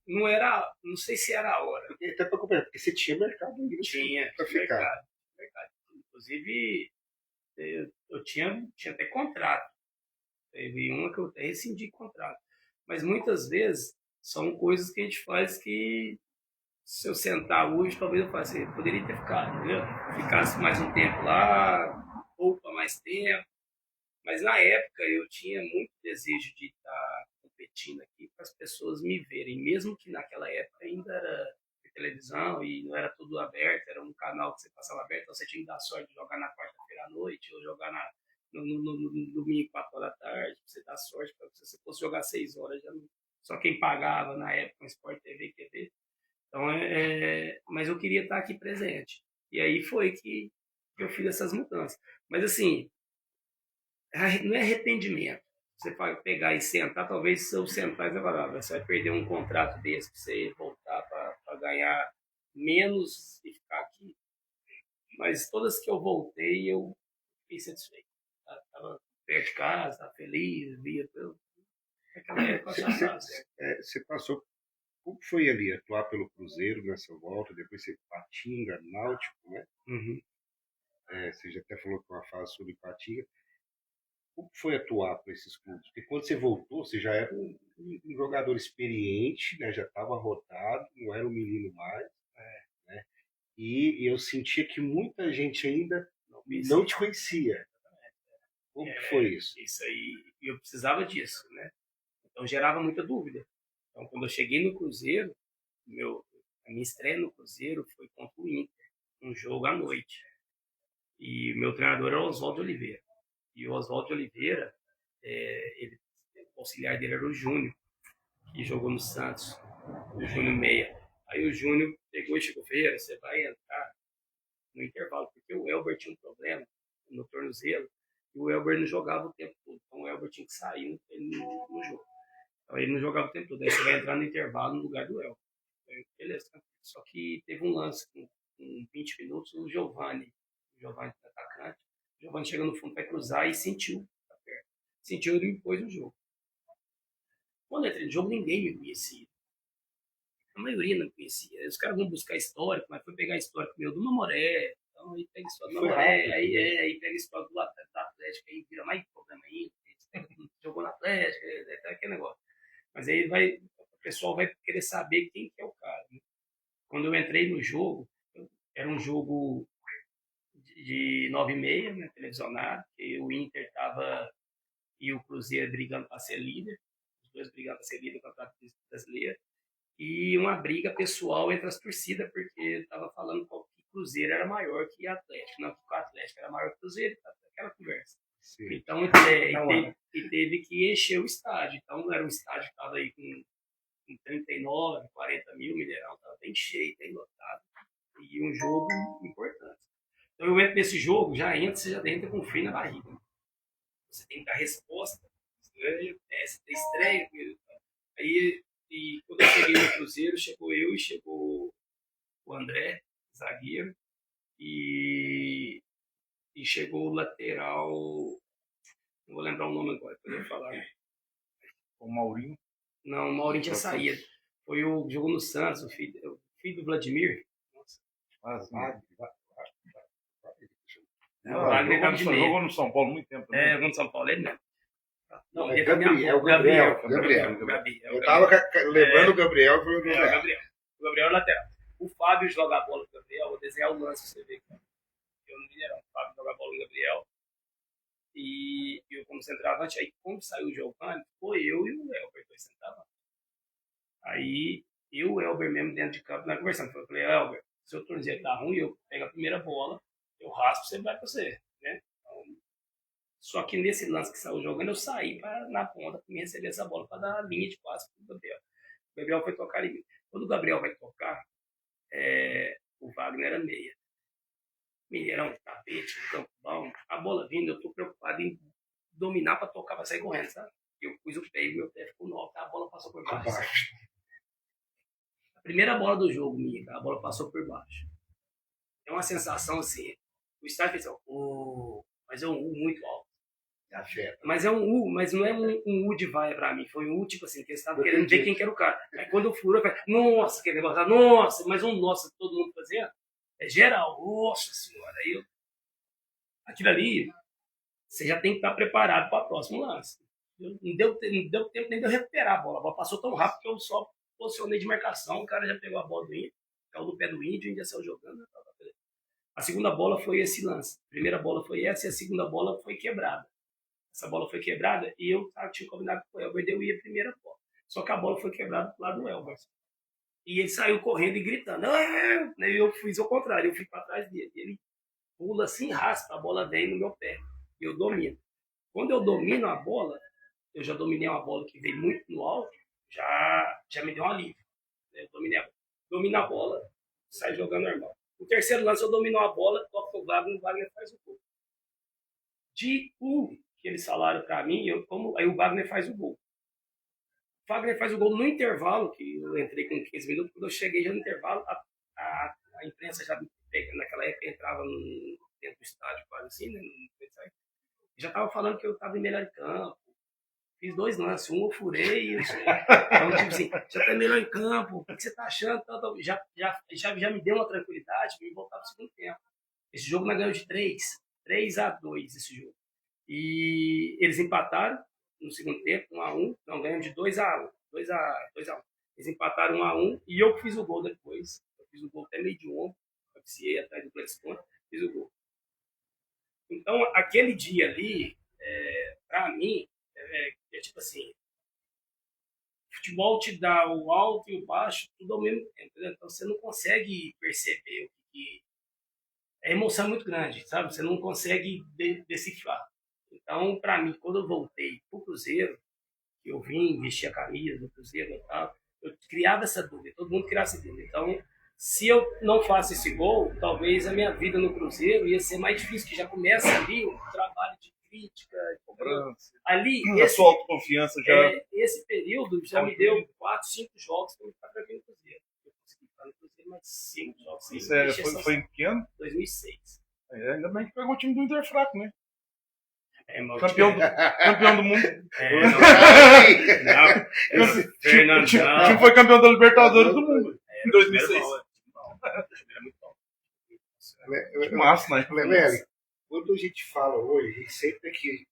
não era, não sei se era a hora. Até para comprar, porque você tinha mercado ainda para ficar. Mercado. Inclusive, eu tinha até contrato. Teve uma que eu até rescindi contrato. Mas muitas vezes são coisas que a gente faz que, se eu sentar hoje, talvez eu faça, poderia ter ficado, entendeu? Ficasse mais um tempo lá, poupa mais tempo. Mas na época eu tinha muito desejo de estar competindo aqui para as pessoas me verem, mesmo que naquela época ainda era televisão e não era tudo aberto, era um canal que você passava aberto, então você tinha que dar sorte de jogar na quarta-feira à noite ou jogar no domingo 4 horas da tarde, você dar sorte, para se você fosse jogar 6 horas, já não, só quem pagava na época o Sport TV e QT. Então, mas eu queria estar aqui presente. E aí foi que eu fiz essas mudanças. Mas assim, não é arrependimento. Você vai pegar e sentar, talvez se eu sentar, você vai perder um contrato desse, para você voltar para ganhar menos e ficar aqui. Mas todas que eu voltei, eu fiquei satisfeito. Estava perto de casa, estava feliz, via tudo. Aquela época você passou. Como foi ali atuar pelo Cruzeiro nessa volta? Depois você Patinga, Náutico, né? Você já até falou que uma fase sobre Patinga. Como foi atuar para esses clubes? Porque quando você voltou, você já era um jogador experiente, né? Já estava rodado, não era um menino mais. Né? E eu sentia que muita gente ainda não te conhecia. Como que foi isso? Isso aí, eu precisava disso, né? Então gerava muita dúvida. Então quando eu cheguei no Cruzeiro, a minha estreia no Cruzeiro foi contra o Inter, um jogo à noite. E meu treinador era o Oswaldo Oliveira. E o Oswaldo Oliveira, o auxiliar dele era o Júnior, que jogou no Santos, o Júnior Meia. Aí o Júnior pegou e chegou: Ferreira, você vai entrar no intervalo, porque o Elber tinha um problema no tornozelo, e o Elber não jogava o tempo todo. Então o Elber tinha que sair no jogo. Então ele não jogava o tempo todo. Aí você vai entrar no intervalo no lugar do Elber. Beleza. Só que teve um lance com 20 minutos, o Giovani atacante, o Giovani chegou no fundo para cruzar e sentiu a perna. Sentiu e me pôs no jogo. Quando eu entrei no jogo, ninguém me conhecia. A maioria não me conhecia. Os caras vão buscar histórico, mas foi pegar histórico meu do Mamoré. Então aí pega história do Mamoré, aí pega história do Atlético, aí vira mais problema ainda. Jogou no Atlético, aquele negócio. Mas aí o pessoal vai querer saber quem que é o cara. Né? Quando eu entrei no jogo, era um jogo de 9h30, né, televisionado, que o Inter estava e o Cruzeiro brigando para ser líder, os dois brigando para ser líder do Campeonato Brasileiro, e uma briga pessoal entre as torcidas, porque estava falando que o Cruzeiro era maior que o Atlético, não que o Atlético era maior que o Cruzeiro, aquela conversa. Sim. Então, teve que encher o estádio. Então, era um estádio que estava aí com 39, 40 mil, Mineirão estava bem cheio, bem lotado, e um jogo importante. Então eu entro nesse jogo, você já entra com frio na barriga. Você tem que dar resposta, você estreia. Aí, e quando eu cheguei no Cruzeiro, chegou eu e chegou o André, zagueiro, e chegou o lateral, não vou lembrar o nome agora, depois eu vou falar. O Maurinho? Não, o Maurinho já saía. Foi o jogo no Santos, o filho do Vladimir. Nossa. O Wagner jogou no São Paulo muito tempo. Jogou no São Paulo, ele mesmo. Não, é Gabriel. Eu tava lembrando o Gabriel. O Gabriel é lateral. O Fábio joga a bola com o Gabriel, vou desenhar o lance pra você ver. Eu no Mineirão, o Fábio joga a bola com o Gabriel. E eu como centroavante, aí quando saiu o Giovani, foi eu e o Elber, dois centroavantes. Aí eu e o Elber mesmo dentro de campo, nós conversando. Eu falei: Elber, seu torneio tá ruim, eu pego a primeira bola, eu raspo, você vai pra você, né? Então, só que nesse lance que saiu jogando, eu saí na ponta para me receber essa bola, para dar a linha de passe pro Gabriel. O Gabriel foi tocar em mim. Quando o Gabriel vai tocar, o Wagner era meia. Mineirão, tapete, campo bom, a bola vindo, eu tô preocupado em dominar para tocar, para sair correndo, sabe? Eu pus o pé e meu pé ficou no alto, a bola passou por baixo. A primeira bola do jogo minha, a bola passou por baixo. É uma sensação assim, o estádio fez assim, mas é um U muito alto. Mas é um U, mas não é um U de vaia pra mim. Foi um U, tipo assim, que eles estavam querendo ver quem que era o cara. Aí quando eu furo, eu falei, nossa, que negócio, nossa, mas um nossa, todo mundo fazendo. É geral, nossa senhora. Aí aquilo ali, você já tem que estar preparado para o próximo lance. Não deu tempo nem de eu recuperar a bola passou tão rápido que eu só posicionei de marcação, o cara já pegou a bola do índio, caiu no pé do índio, o índio já saiu jogando. A segunda bola foi esse lance. A primeira bola foi essa e a segunda bola foi quebrada. Essa bola foi quebrada e eu tinha combinado com o Elber, eu ia a primeira bola. Só que a bola foi quebrada do lado do Elber. E ele saiu correndo e gritando. E eu fiz ao contrário, eu fui para trás dele. Ele pula assim, raspa, a bola vem no meu pé. E eu domino. Quando eu domino a bola, eu já dominei uma bola que veio muito no alto, já me deu um alívio. Eu domino a bola, sai jogando normal. No terceiro lance, eu domino a bola, toco o Wagner faz o gol. De que eles falaram para mim, aí o Wagner faz o gol. O Wagner faz o gol no intervalo, que eu entrei com 15 minutos, quando eu cheguei já no intervalo, a imprensa já naquela época entrava dentro do estádio, quase assim, né? Já estava falando que eu estava em melhor em campo. Fiz 2 lances, um eu furei, então, tipo assim, já está melhor em campo, o que você está achando? Já me deu uma tranquilidade para me voltar para o segundo tempo. Esse jogo nós ganhamos de 3-2 esse jogo. E eles empataram no segundo tempo, 1-1, não, ganhamos de 2-1. Eles empataram 1-1 e eu fiz o gol depois. Eu fiz o gol até meio de ombro, oficiei atrás do Plexponto, fiz o gol. Então, aquele dia ali, para mim, é tipo assim, futebol te dá o alto e o baixo, tudo ao mesmo tempo, entendeu? Então você não consegue perceber o que é emoção muito grande, sabe? Você não consegue decifrar. Então, para mim, quando eu voltei pro Cruzeiro, que eu vim vestir a camisa do Cruzeiro e tal, eu criava essa dúvida, todo mundo criava essa dúvida. Então, se eu não faço esse gol, talvez a minha vida no Cruzeiro ia ser mais difícil, que já começa ali o trabalho de crítica, de cobrança. Ali, a sua autoconfiança já... esse período já me deu 4, 5 jogos para eu ficar tranquilo no Cruzeiro. Eu consegui ficar no Cruzeiro mais 5 jogos. Isso foi em que ano? 2006. Ainda bem que pegou o time do Inter fraco, né? Campeão do mundo. Fernandão. O time foi campeão da Libertadores do mundo em 2006. Era muito bom. Que massa, né? Lelé, quando a gente fala hoje, a gente sempre que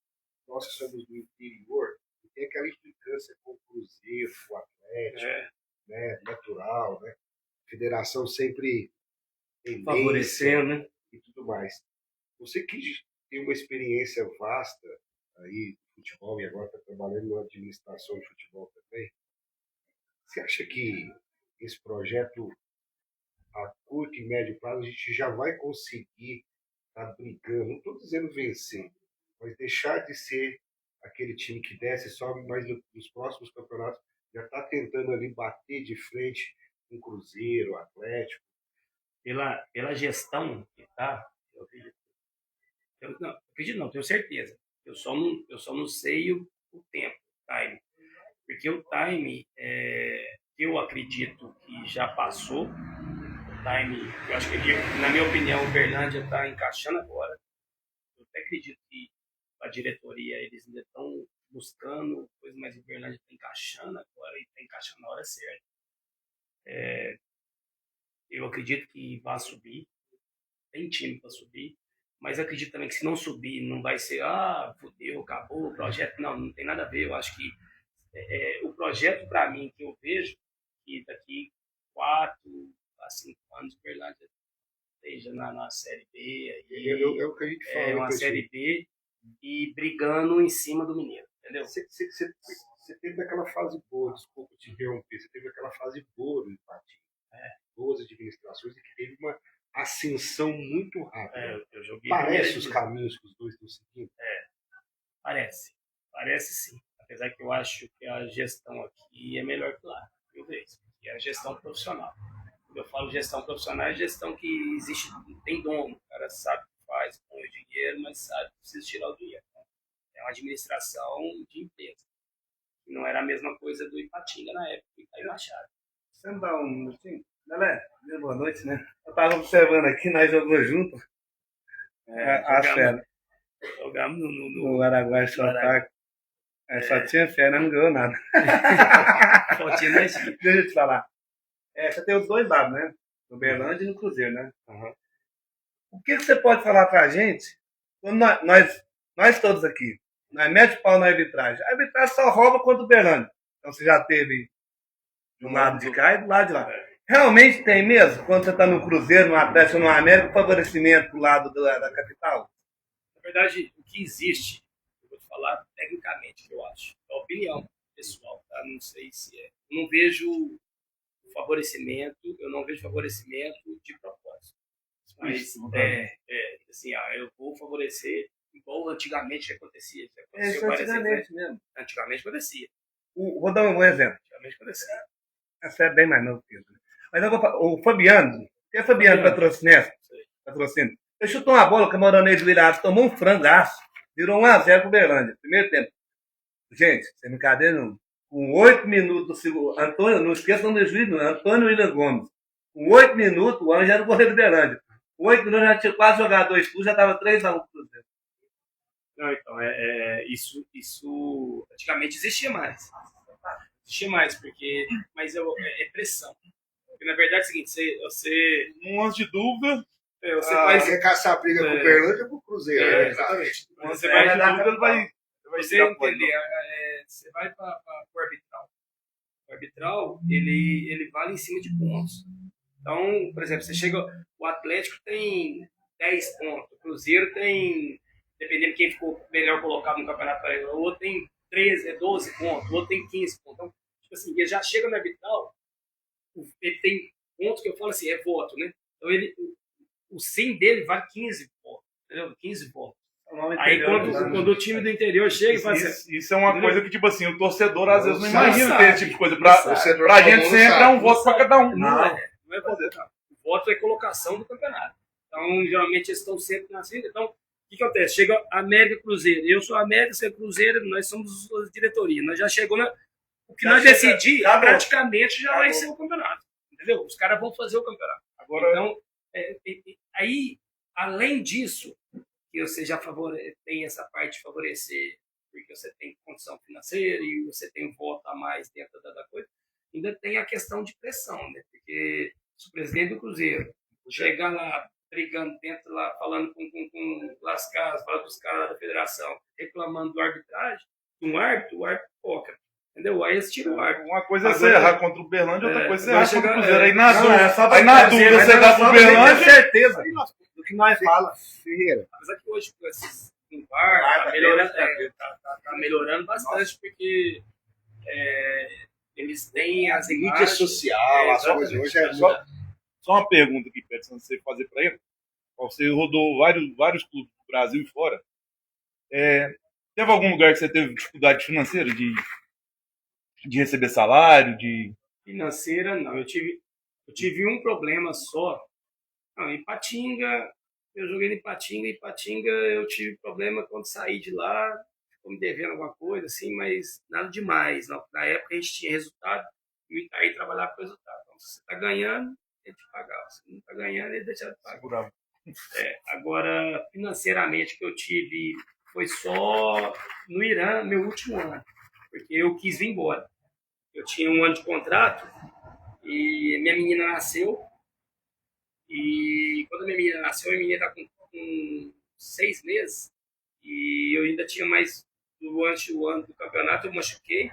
nós que somos do interior, tem aquela implicância com o Cruzeiro, com o Atlético, né, natural, né? Federação sempre favorecendo, né? E tudo mais. Você que tem uma experiência vasta aí de futebol e agora está trabalhando na administração de futebol também, você acha que esse projeto a curto e médio prazo a gente já vai conseguir estar brigando, não estou dizendo vencer, mas deixar de ser aquele time que desce e sobe, mas nos próximos campeonatos já está tentando ali bater de frente com o Cruzeiro, o Atlético? Pela gestão que está, eu acredito não, tenho certeza. Eu só não sei o tempo, o time. Porque o time, eu acredito que já passou. O time, eu acho que, na minha opinião, o Berlândia está encaixando agora. Eu até acredito que a diretoria, eles ainda estão buscando coisa, mas o Berlândia está encaixando agora e está encaixando na hora certa. Eu acredito que vai subir. Tem time para subir. Mas acredito também que se não subir, não vai ser, fudeu, acabou o projeto. Não tem nada a ver. Eu acho que o projeto, para mim, que eu vejo, que daqui 4 a 5 anos o Berlândia esteja na Série B. É o que a gente fala. É uma Série B e brigando em cima do Mineiro, entendeu? Você teve aquela fase boa, desculpa te interromper, você teve aquela fase boa do Ipatinga. Boas administrações e que teve uma ascensão muito rápida. Eu joguei parece os caminhos que os dois estão seguindo? Parece sim. Apesar que eu acho que a gestão aqui é melhor que lá, eu vejo. Que é a gestão profissional. Quando eu falo gestão profissional, é gestão que existe, tem dono. O cara sabe o que faz com o dinheiro, mas sabe que precisa tirar o dinheiro. É uma administração de empresa. Não era a mesma coisa do Ipatinga na época, que caiu Machado. Você me dá um minutinho? Lelé, boa noite, né? Eu tava observando aqui, nós jogamos junto. A fera. Jogamos No Araguaia Sotaque. Só tinha fé, não ganhou nada. Deixa eu te falar. Você tem os dois lados, né? No Berlândia e no Cruzeiro, né? Uhum. O que você pode falar pra gente? Quando nós todos aqui, nós mete o pau na arbitragem. A arbitragem só rouba contra o Berlândia. Então você já teve do lado de cá e do lado de lá. Realmente tem mesmo, quando você está no Cruzeiro, no Atlético, no América, favorecimento do lado da capital? Na verdade, o que existe, eu vou te falar tecnicamente, que eu acho, é a opinião pessoal, tá? Não sei se é. Eu não vejo favorecimento de propósito. Mas, assim, eu vou favorecer igual antigamente que acontecia. Antigamente mesmo. Antigamente acontecia. Vou dar um exemplo. Antigamente acontecia. Essa é bem mais novo que eu. Mas eu vou falar, o Fabiano, que é Fabiano patrocínio. Eu chutou uma bola que o Moronês virado, tomou um frangaço, virou 1-0 pro Berlândia, primeiro tempo. Gente, sem brincadeira não. Com 8 minutos do segundo, Antônio, não esqueçam do juiz, não, Antônio William Gomes. Com 8 minutos, o Anjo era o goleiro do Berlândia. Com 8 minutos já tinha quase jogado 2 clubes, já estava 3-1 pro Cruzeiro. Não, então, isso antigamente existia mais. Porque, mas é pressão. Porque, na verdade, é o seguinte, você Um lance de dúvida. você faz... Quer caçar a briga com o Berlândia ou com o Cruzeiro? Exatamente. Você vai de dúvida, ele vai Você entender, você vai para o arbitral. O arbitral, ele vale em cima de pontos. Então, por exemplo, você chega... O Atlético tem 10 pontos. O Cruzeiro tem... Dependendo de quem ficou melhor colocado no campeonato, o outro tem 13, 12 pontos. O outro tem 15 pontos. Então, tipo assim, ele já chega no arbitral, ele tem pontos que eu falo assim, é voto, né? Então, o sim dele vale 15 pontos. Entendeu? 15 pontos. Aí quando o time do interior chega e fala assim... Isso é uma coisa que, tipo assim, o torcedor às vezes não Sabe. imagina ter esse tipo de coisa. Pra gente sempre é um voto pra cada um. Não é voto. O voto é colocação do campeonato. Então, geralmente, eles estão sempre na frente. Então, o que acontece? Chega América e Cruzeiro. Eu sou América, você é Cruzeiro, nós somos a diretoria. Nós já chegou o que nós decidimos, praticamente já vai ser o campeonato. Entendeu? Os caras vão fazer o campeonato. Agora, então, aí, além disso, que você já tem essa parte de favorecer, porque você tem condição financeira e você tem um voto a mais dentro da coisa, ainda tem a questão de pressão, né? Porque se o presidente do Cruzeiro chegar lá, brigando dentro lá, falando com Las Casas, falando com os caras da federação, reclamando do arbitragem, o árbitro foca. Entendeu? Aí eles tiram o árbitro. uma coisa é você errar contra o Berlândia, outra coisa é você errar contra o Cruzeiro. Aí Aí na dúvida você dá pro Berlândia. certeza do que nós fala. Ferreira. Apesar que hoje com esses VAR tá melhorando bastante, porque eles têm as Mídia imagens. social, as coisas hoje é Só uma pergunta aqui, Pedro, antes de você fazer para ele. Você rodou vários clubes do Brasil e fora. Teve algum lugar que você teve dificuldade financeira de receber salário? Financeira, não. Eu tive um problema só. Não, em Ipatinga, eu joguei em Ipatinga eu tive problema quando saí de lá, ficou me devendo alguma coisa, assim, mas nada demais. Não. Na época a gente tinha resultado e o Itaí trabalhava com resultado. Então, se você está ganhando, ele te pagava. Se não está ganhando, ele deixava de pagar. Segurava. Agora, financeiramente, que eu tive foi só no Irã, meu último ano, porque eu quis vir embora. Eu tinha 1 ano de contrato e minha menina nasceu. E quando a minha menina nasceu, a minha menina está com 6 meses. E eu ainda tinha mais, durante o ano do campeonato, eu machuquei.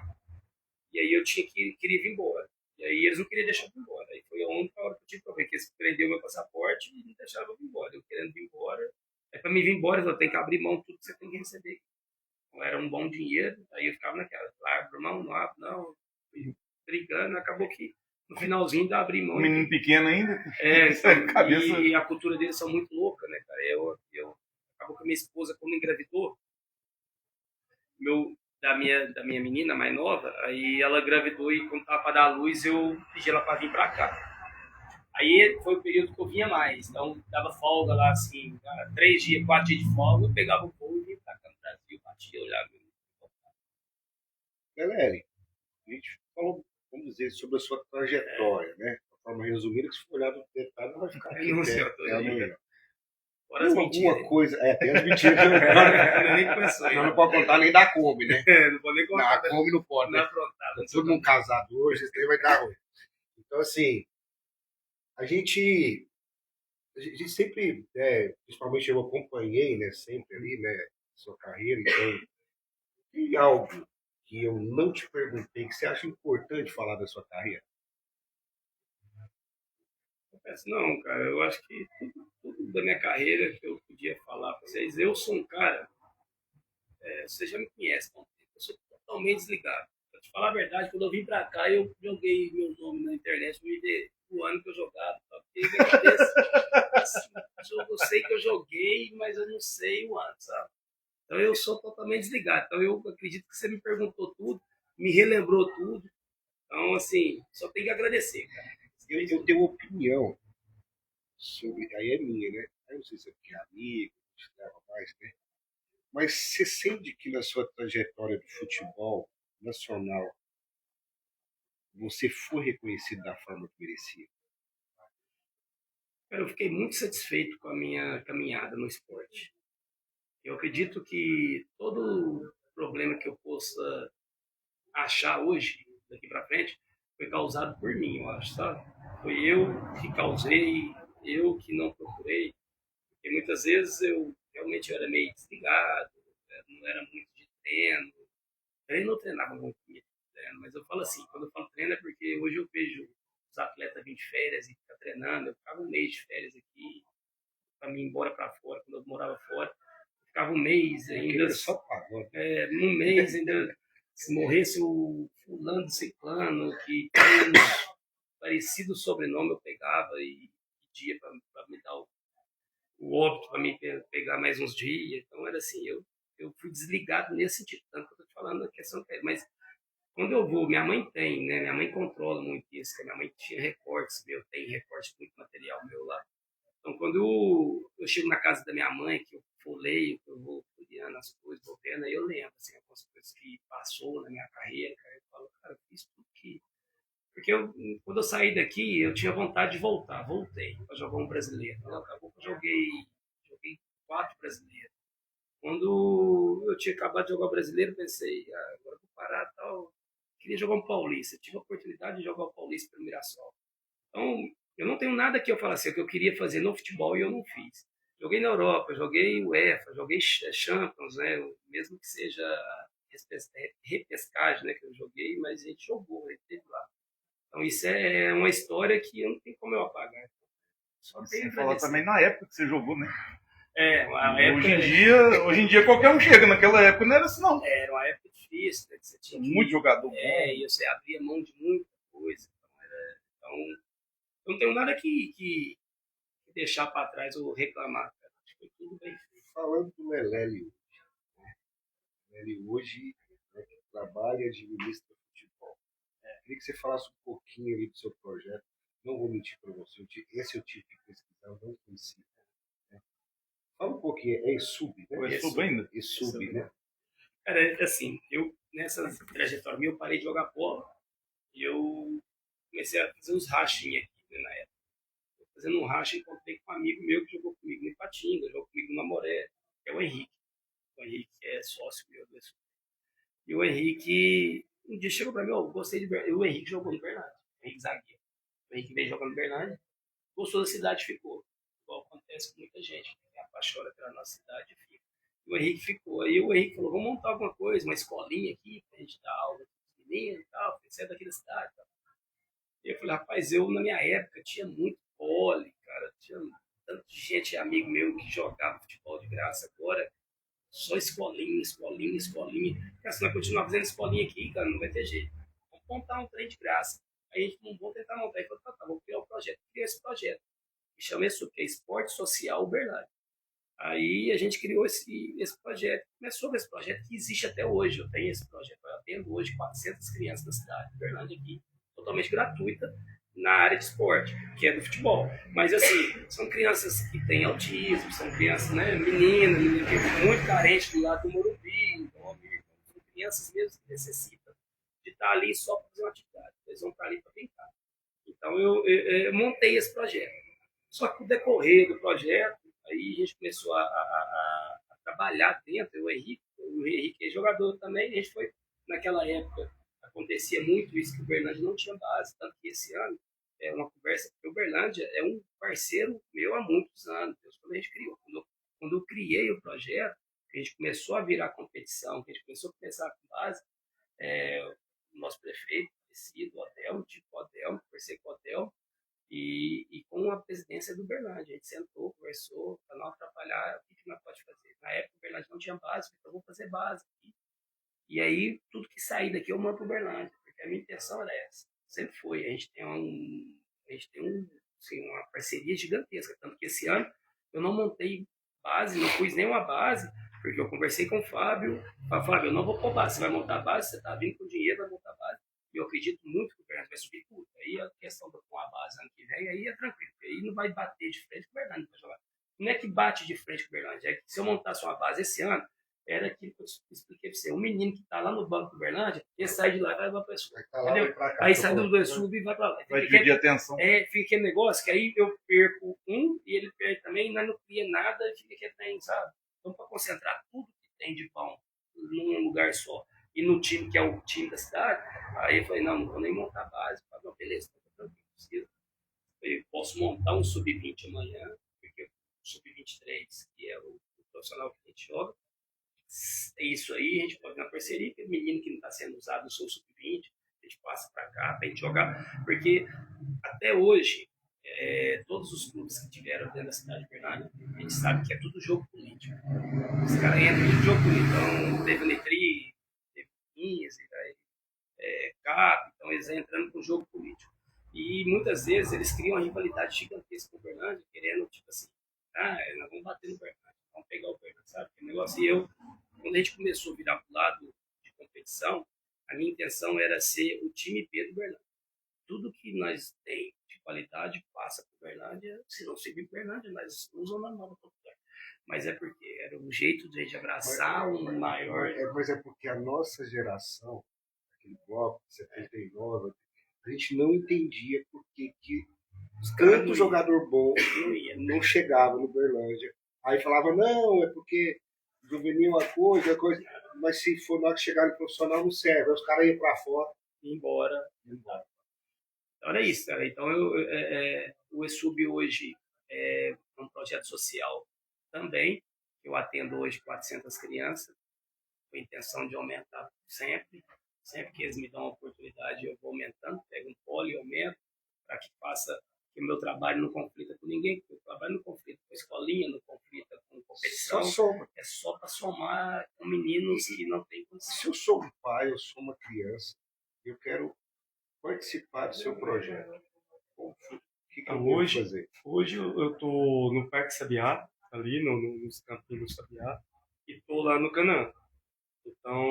E aí eu queria vir embora. E aí eles não queriam deixar eu ir embora. Aí foi a única hora que eu tive problema, porque eles prenderam meu passaporte e não deixaram eu ir embora. Eu querendo vir embora. Para mim vir embora, eu tenho que abrir mão de tudo que você tem que receber. Então era um bom dinheiro. Aí eu ficava naquela, abro mão, não abro, não. Brigando, acabou que no finalzinho ainda abri mão. Um menino pequeno ainda? Então, cabeça... e a cultura deles são muito louca, né, cara? Acabou que a minha esposa, quando engravidou, da minha menina mais nova, aí ela engravidou e quando tava para dar a luz, eu pedi ela para vir para cá. Aí foi o período que eu vinha mais. Então, dava folga lá, assim, 3 dias, 4 dias de folga, eu pegava o voo e vinha pra cá no Brasil, batia, olhava. Galera, a gente falou, vamos dizer, sobre a sua trajetória, né? De forma resumida, que se for olhar no detalhe, não vai ficar aqui. Não sei, eu tô Fora as mentiras. Alguma coisa. Tem as mentiras. Nem começou, não pode contar nem da Kombi, né? Não pode nem contar. Não, a Kombi não pode, né? Todo mundo casado hoje, esse trem vai dar ruim. Então, assim, a gente sempre, principalmente eu acompanhei, né, sempre ali, né, sua carreira, então, tem algo que eu não te perguntei que você acha importante falar da sua carreira? Não, cara, eu acho que tudo da minha carreira que eu podia falar para vocês, eu sou um cara, você já me conhece, eu sou totalmente desligado. Pra te falar a verdade, quando eu vim para cá, eu joguei meu nome na internet, me dei o ano que eu jogava, porque eu sei que eu joguei, mas eu não sei o ano, sabe? Então eu sou totalmente desligado. Então eu acredito que você me perguntou tudo, me relembrou tudo. Então, assim, só tem que agradecer, cara. Eu tenho opinião sobre. Aí é minha, né? Eu não sei se é porque é amigo, se leva mais, né? Mas você sente que na sua trajetória do futebol nacional você foi reconhecido da forma que merecia? Eu fiquei muito satisfeito com a minha caminhada no esporte. Eu acredito que todo problema que eu possa achar hoje, daqui para frente, foi causado por mim, eu acho, sabe? Foi eu que causei, eu que não procurei. Porque muitas vezes eu realmente era meio desligado, não era muito de treino. Eu não treinava muito de treino, mas eu falo assim, quando eu falo treino é porque hoje eu vejo os atletas virem de férias e ficar treinando. Eu ficava um mês de férias aqui, para mim ir embora para fora, quando eu morava fora. Eu ficava um mês ainda. Só pagou. Um mês ainda. Se morresse o fulano ciclano, que tem um parecido sobrenome, eu pegava e pedia para me dar o óbito, para me pegar mais uns dias. Então era assim, eu fui desligado nesse sentido, tanto que eu estou te falando da questão que é. Mas quando eu vou, minha mãe tem, né? Minha mãe controla muito isso, que minha mãe tinha recortes, tem recorte de muito material meu lá. Então quando eu chego na casa da minha mãe, que eu folheio, que eu vou folheando as coisas, vou vendo, aí eu lembro, assim, algumas coisas que passou na minha carreira, cara, eu falo, cara, eu fiz tudo que... Porque quando eu saí daqui, eu tinha vontade de voltar, voltei para jogar um brasileiro. Então, acabou que eu joguei 4 brasileiros. Quando eu tinha acabado de jogar o brasileiro, pensei, agora vou parar tal. Queria jogar um paulista, tive a oportunidade de jogar o paulista pelo Mirassol. Então, eu não tenho nada que eu falasse que eu queria fazer no futebol e eu não fiz. Joguei na Europa, joguei UEFA, joguei Champions, né? Mesmo que seja repescagem, né? Que eu joguei, mas a gente jogou, a gente teve lá. Então isso é uma história que não tem como eu apagar. Só tem falar também na época que você jogou, né? Hoje em dia qualquer um chega, naquela época não era assim não. Era uma época difícil, né? Que você tinha muito jogador. E você abria mão de muita coisa. Então eu não tenho nada que deixar para trás ou reclamar, cara. Acho que foi tudo bem feito. Falando do Meleli hoje, ele hoje, né, trabalha e administra futebol. Queria que você falasse um pouquinho ali do seu projeto. Não vou mentir para você, esse eu tive que pesquisar, eu não conhecia. Né? Fala um pouquinho, é ESUB, né? É ESUB ainda? ESUB, né? Cara, assim, eu nessa trajetória minha, eu parei de jogar bola e eu comecei a fazer uns rachinhos aqui, né, na época. Fazendo um racha, encontrei com um amigo meu que jogou comigo no Ipatinga, jogou comigo no Namoré, que é o Henrique. O Henrique é sócio meu do ESUB. E o Henrique, um dia chegou para mim, gostei de Bernardo. O Henrique jogou no Bernardo, o Henrique zagueiro. O Henrique veio jogando no Bernardo, gostou da cidade, ficou. Igual acontece com muita gente, que apaixona pela nossa cidade e fica. E o Henrique ficou. Aí o Henrique falou, vamos montar alguma coisa, uma escolinha aqui, pra gente dar aula com os meninos e tal, você é daqui da cidade. Tal. E eu falei, rapaz, eu na minha época tinha muito pole, cara, tinha tanta gente, amigo meu, que jogava futebol de graça. Agora, só escolinha. Cara, se nós continuar fazendo escolinha aqui, cara, não vai ter jeito. Vamos montar um trem de graça. Aí a gente não vou tentar montar. Ele falou, tá, vou criar um projeto. Criei esse projeto. Que chama isso, que é Esporte Social Uberlândia. Aí a gente criou esse projeto. Começou com esse projeto que existe até hoje. Eu tenho esse projeto. Eu atendo hoje 400 crianças na cidade de Uberlândia aqui, totalmente gratuita. na área de esporte, que é do futebol. Mas, assim, são crianças que têm autismo, são crianças, né, meninas muito carentes do lado do Morumbi, então, são crianças mesmo que necessitam de estar ali só para fazer uma atividade. Eles vão estar ali para brincar. Então, eu montei esse projeto. Só que, no decorrer do projeto, aí a gente começou a trabalhar dentro. O Henrique é jogador também. A gente foi, naquela época, acontecia muito isso, que o Uberlândia não tinha base. Tanto que esse ano, é uma conversa, porque o Uberlândia é um parceiro meu há muitos anos. Quando a gente criou, quando eu criei o projeto, que a gente começou a virar competição, que a gente começou a pensar com base, o nosso prefeito, o Adelmo, tipo Adelmo, conversei com o Adelmo, e com a presidência do Uberlândia. A gente sentou, conversou, para não atrapalhar o que nós podemos fazer. Na época, o Uberlândia não tinha base, então eu vou fazer base aqui. E aí, tudo que sair daqui eu mando para o Uberlândia, porque a minha intenção era essa. Sempre foi. A gente tem assim, uma parceria gigantesca. Tanto que esse ano eu não montei base, não pus nenhuma base, porque eu conversei com o Fábio. Falei, Fábio, eu não vou pôr base. Você vai montar base, você está vindo com dinheiro, vai montar base. E eu acredito muito que o Uberlândia vai subir tudo. Aí a questão de pôr a base ano que vem, aí é tranquilo. Porque aí não vai bater de frente com o Uberlândia para jogar. Não é que bate de frente com o Uberlândia, é que se eu montasse uma base esse ano, era aquilo que eu expliquei para você. Um menino que está lá no banco do Uberlândia, ele sai de lá e vai para a pessoa. Aí sai do sub e vai para lá. Vai dividir a atenção. Fica aquele negócio que aí eu perco um e ele perde também, nós não cria nada, fica que tem, sabe? Então, para concentrar tudo que tem de bom num lugar só e no time que é o time da cidade, aí eu falei, não vou nem montar a base. Eu falei, beleza, tranquilo. Eu posso montar um sub-20 amanhã, porque o sub-23, que é o profissional que a gente joga, isso aí a gente pode na parceria, que o menino que não está sendo usado no seu sub-20, a gente passa para cá para a gente jogar, porque até hoje todos os clubes que tiveram dentro da cidade de Uberlândia, a gente sabe que é tudo jogo político. Os caras entram no jogo político, então teve Letri, teve 15, CAP, então eles estão entrando com jogo político. E muitas vezes eles criam uma rivalidade gigantesca com o Uberlândia, querendo, tipo assim, nós vamos bater no Uberlândia, vamos pegar o Uberlândia, sabe? Que negócio. E eu, quando a gente começou a virar para o lado de competição, a minha intenção era ser o time B do Uberlândia. Tudo que nós tem de qualidade passa para o Uberlândia, se não seguir para o Uberlândia, nós usamos na nova popular. Mas é porque era um jeito de a gente abraçar um maior... Mas é porque a nossa geração, aquele bloco, 79, a gente não entendia por que tanto jogador bom não chegava no Uberlândia. Aí falava, não, é porque juvenil uma coisa, mas se for na hora que chegar no profissional não serve. Aí os caras iam para fora. Embora. Então era isso, cara. Então o ESUB hoje é um projeto social também. Eu atendo hoje 400 crianças, com a intenção de aumentar sempre. Sempre que eles me dão a oportunidade, eu vou aumentando, pego um polo e aumento, para que faça que o meu trabalho não conflita com ninguém, porque o trabalho não conflita com a escolinha, não conflita com competição. Só soma. É só para somar com meninos que não têm condição. Se eu sou um pai, eu sou uma criança, eu quero participar do seu projeto. O que eu vou fazer? Hoje eu estou no Parque Sabiá, ali nos campinhos do Sabiá, e estou lá no Canaã. Então,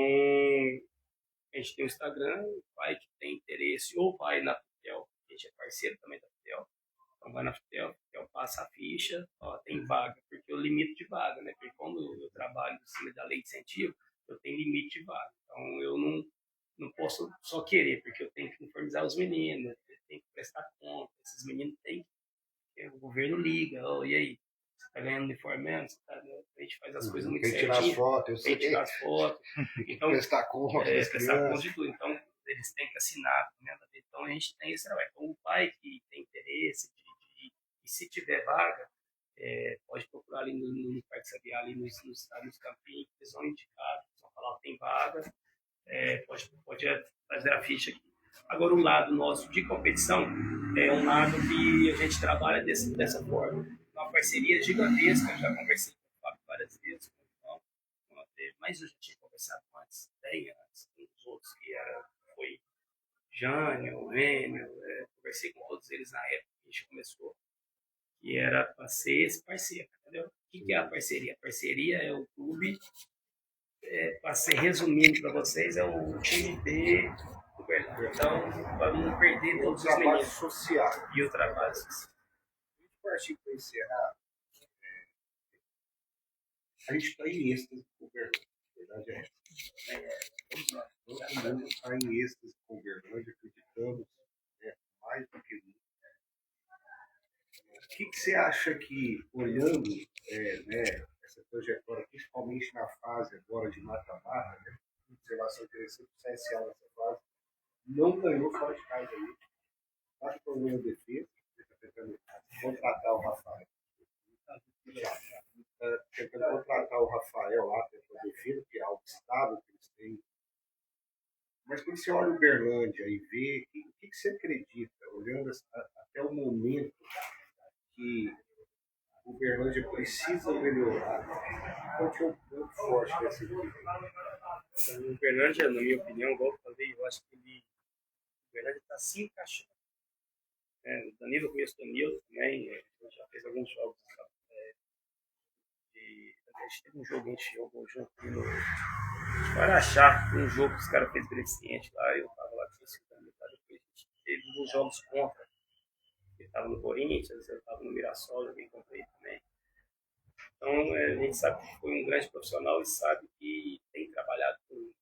a gente tem o Instagram, o pai que tem interesse, ou vai na Fitel, a gente é parceiro também da Fitel, então vai na Fitel passa a ficha, tem vaga, porque eu limito de vaga, né? Porque como eu trabalho em cima da lei de incentivo, eu tenho limite de vaga. Então eu não posso só querer, porque eu tenho que uniformizar os meninos, eu tenho que prestar conta, esses meninos têm, o governo liga, e aí? Você tá ganhando uniforme mesmo? A gente faz as coisas muito certinho. Tem que tirar as fotos, eu sei. Tem que tirar as fotos. Então, prestar conta. Prestar conta de tudo. Então, eles têm que assinar. Né? Então, a gente tem esse trabalho. Então, o pai que tem interesse, e se tiver vaga, pode procurar ali no Parque Sabiá, ali nos campinhos, eles vão indicar, eles vão falar, tem vaga, pode fazer a ficha aqui. Agora, o lado nosso de competição é um lado que a gente trabalha dessa forma. Uma parceria gigantesca, eu já conversei com o Fábio várias vezes, mas eu já tinha conversado com antes, antes com os outros, que foi Jânio, Enio, conversei com todos eles na época que a gente começou, que era para ser esse parceiro, entendeu? O que é a parceria? A parceria é o clube, para ser resumindo para vocês, é o time B do Uberlândia. Então, para não perder todos os trabalho meninos. social. E o trabalho social. Para encerrar, a gente está em êxtase com o Uberlândia. A verdade é essa. Todo mundo está em êxtase com o Uberlândia, acreditamos, mais do que nunca. O que você acha que, olhando essa trajetória, principalmente na fase agora de mata-mata, né? Observação interessante, o CSA nessa fase, não ganhou fora de casa aí. Está problema de defesa, está tentando contratar o Rafael. Está tentando contratar o Rafael lá para a defesa, que é algo estável que eles têm. Mas quando você olha o Uberlândia e vê, o que você acredita, olhando até o momento que o Uberlândia precisa melhorar, qual que é o ponto forte dessa equipe? O Uberlândia, na minha opinião, igual eu falei, eu acho que o Uberlândia está se encaixando. O Danilo, eu conheço o Danilo também, já fez alguns jogos. A gente teve um jogo, a gente jogou junto no Araxá, um jogo que os caras fez beneficente lá, eu estava lá com esse Danilo, depois a gente teve alguns jogos contra. Ele estava no Corinthians, eu estava no Mirassol, joguei contra ele também. Então, a gente sabe que foi um grande profissional e sabe que tem trabalhado com. A gente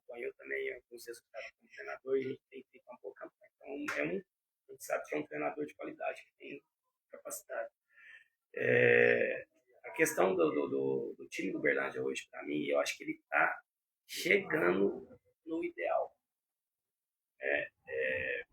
acompanhou também alguns resultados como treinador e a gente tem feito uma boa campanha. Então, a gente sabe que é um treinador de qualidade, que tem capacidade. A questão do time do Uberlândia hoje, para mim, eu acho que ele está chegando no ideal. É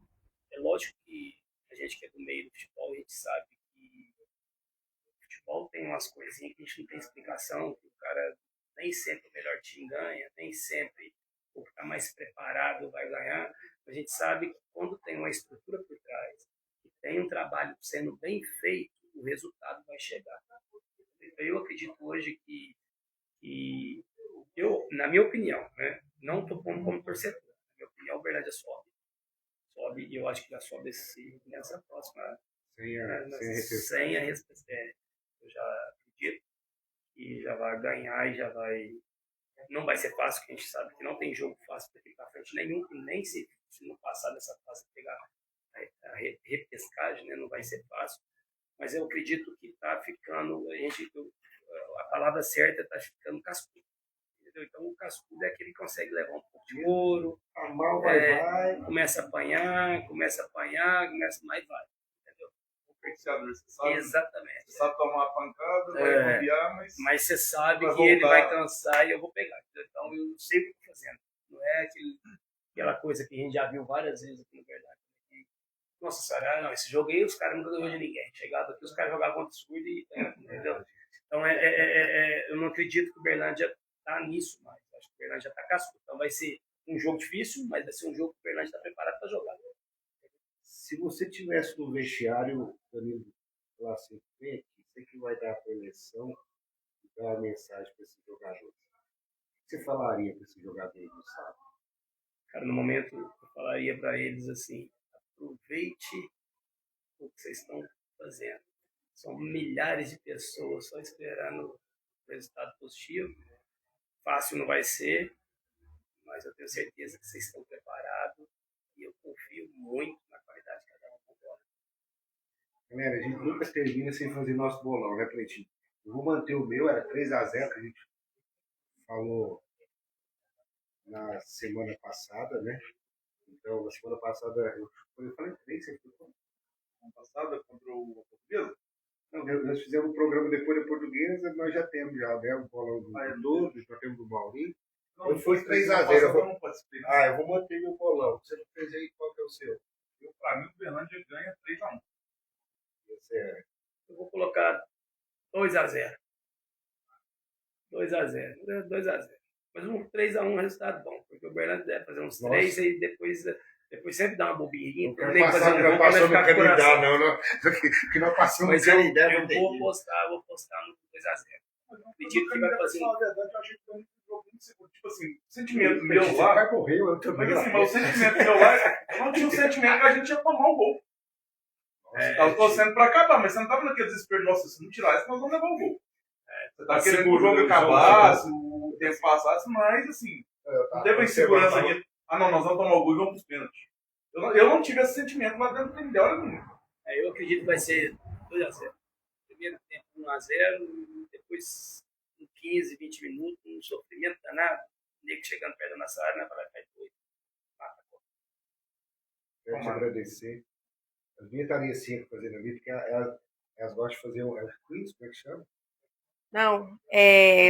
lógico que a gente que é do meio do futebol, a gente sabe que o futebol tem umas coisinhas que a gente não tem explicação, que o cara nem sempre o melhor time ganha, nem sempre o que está mais preparado vai ganhar. A gente sabe que quando tem uma estrutura por trás, e tem um trabalho sendo bem feito, o resultado vai chegar. Então, eu acredito hoje que eu, na minha opinião, né, não estou pondo como torcedor, na minha opinião, o Uberlândia sobe e eu acho que já sobe nessa próxima sem a respeito. Eu já acredito que já vai ganhar e já vai. Não vai ser fácil, porque a gente sabe que não tem jogo fácil para ficar frente nenhum, e nem se não passar dessa fase pegar a repescagem, né, não vai ser fácil. Mas eu acredito que está ficando, a palavra certa está ficando cascudo. Entendeu? Então o cascudo é aquele que consegue levar um pouco de ouro, vai, começa a apanhar, mas vai. Entendeu? Você sabe, exatamente. Você sabe tomar a pancada, vai cambiar, mas você sabe que voltar. Ele vai cansar e eu vou pegar. Então eu sei o que estou fazendo. Não é aquela coisa que a gente já viu várias vezes aqui no Verdade. Nossa senhora, não, esse jogo aí os caras nunca ganhou de ninguém. Chegava aqui, os caras jogavam contra o Surdo e. Entendeu? Então eu não acredito que o Uberlândia está nisso mais. Acho que o Uberlândia está cascudo. Então vai ser um jogo difícil, mas vai ser um jogo que o Uberlândia está preparado para jogar. Se você tivesse no vestiário, Danilo, lá assim, vem aqui, você que vai dar a preleção e dar a mensagem para esses jogadores. O que você falaria para esses jogadores do sábado? Cara, no momento eu falaria para eles assim: aproveite o que vocês estão fazendo. São milhares de pessoas só esperando o resultado positivo. Fácil não vai ser, mas eu tenho certeza que vocês estão preparados e eu confio muito na qualidade de cada um agora. Galera, a gente nunca termina sem fazer nosso bolão, né, Cleitinho? Eu vou manter o meu, era 3-0 que a gente falou na semana passada, né? Então, na semana passada, eu falei 3, você foi quanto? Semana passada, contra o Portuguesa? Não, nós fizemos um programa depois da Portuguesa, nós já temos né, o bolão do Douglas, já temos do Maurinho. Eu fui 3-0. Eu vou manter meu bolão. Você não fez aí, qual que é o seu? Para mim, o Uberlândia ganha 3-1. Eu vou colocar 2-0. 2-0. Mas um 3-1 é um resultado bom, porque o Uberlândia deve fazer uns 3 e depois sempre dá uma bobeirinha. Não quero passar no Canidá, não. Que nós passamos mas no Canidá. Eu vou postar no 2-0. Acredito que vai fazer. Na verdade, eu achei que foi um jogo muito seguro. Tipo assim, o sentimento meu lá. Vai correr, eu também. Mas assim, o sentimento meu lá, eu não tinha o sentimento que a gente ia tomar um gol. Tava torcendo pra acabar, mas você não tava naquele desespero, nossa, se não tirar isso, nós vamos levar um gol. Você tava querendo que o jogo acabasse, o tempo passasse, mas assim, não teve uma insegurança Ah, não, nós vamos tomar o gol e vamos pros pênaltis. Eu não tive esse sentimento lá dentro do time de hora nenhuma. Eu acredito que vai ser 2-0. Primeiro tempo 1-0, depois em 15, 20 minutos, um sofrimento danado, o nego chegando perto da nossa área, né, para cair doido. Quero te agradecer. As minhas estariam assim fazendo ali, porque elas gostam de fazer um quiz, como é que chama? Não,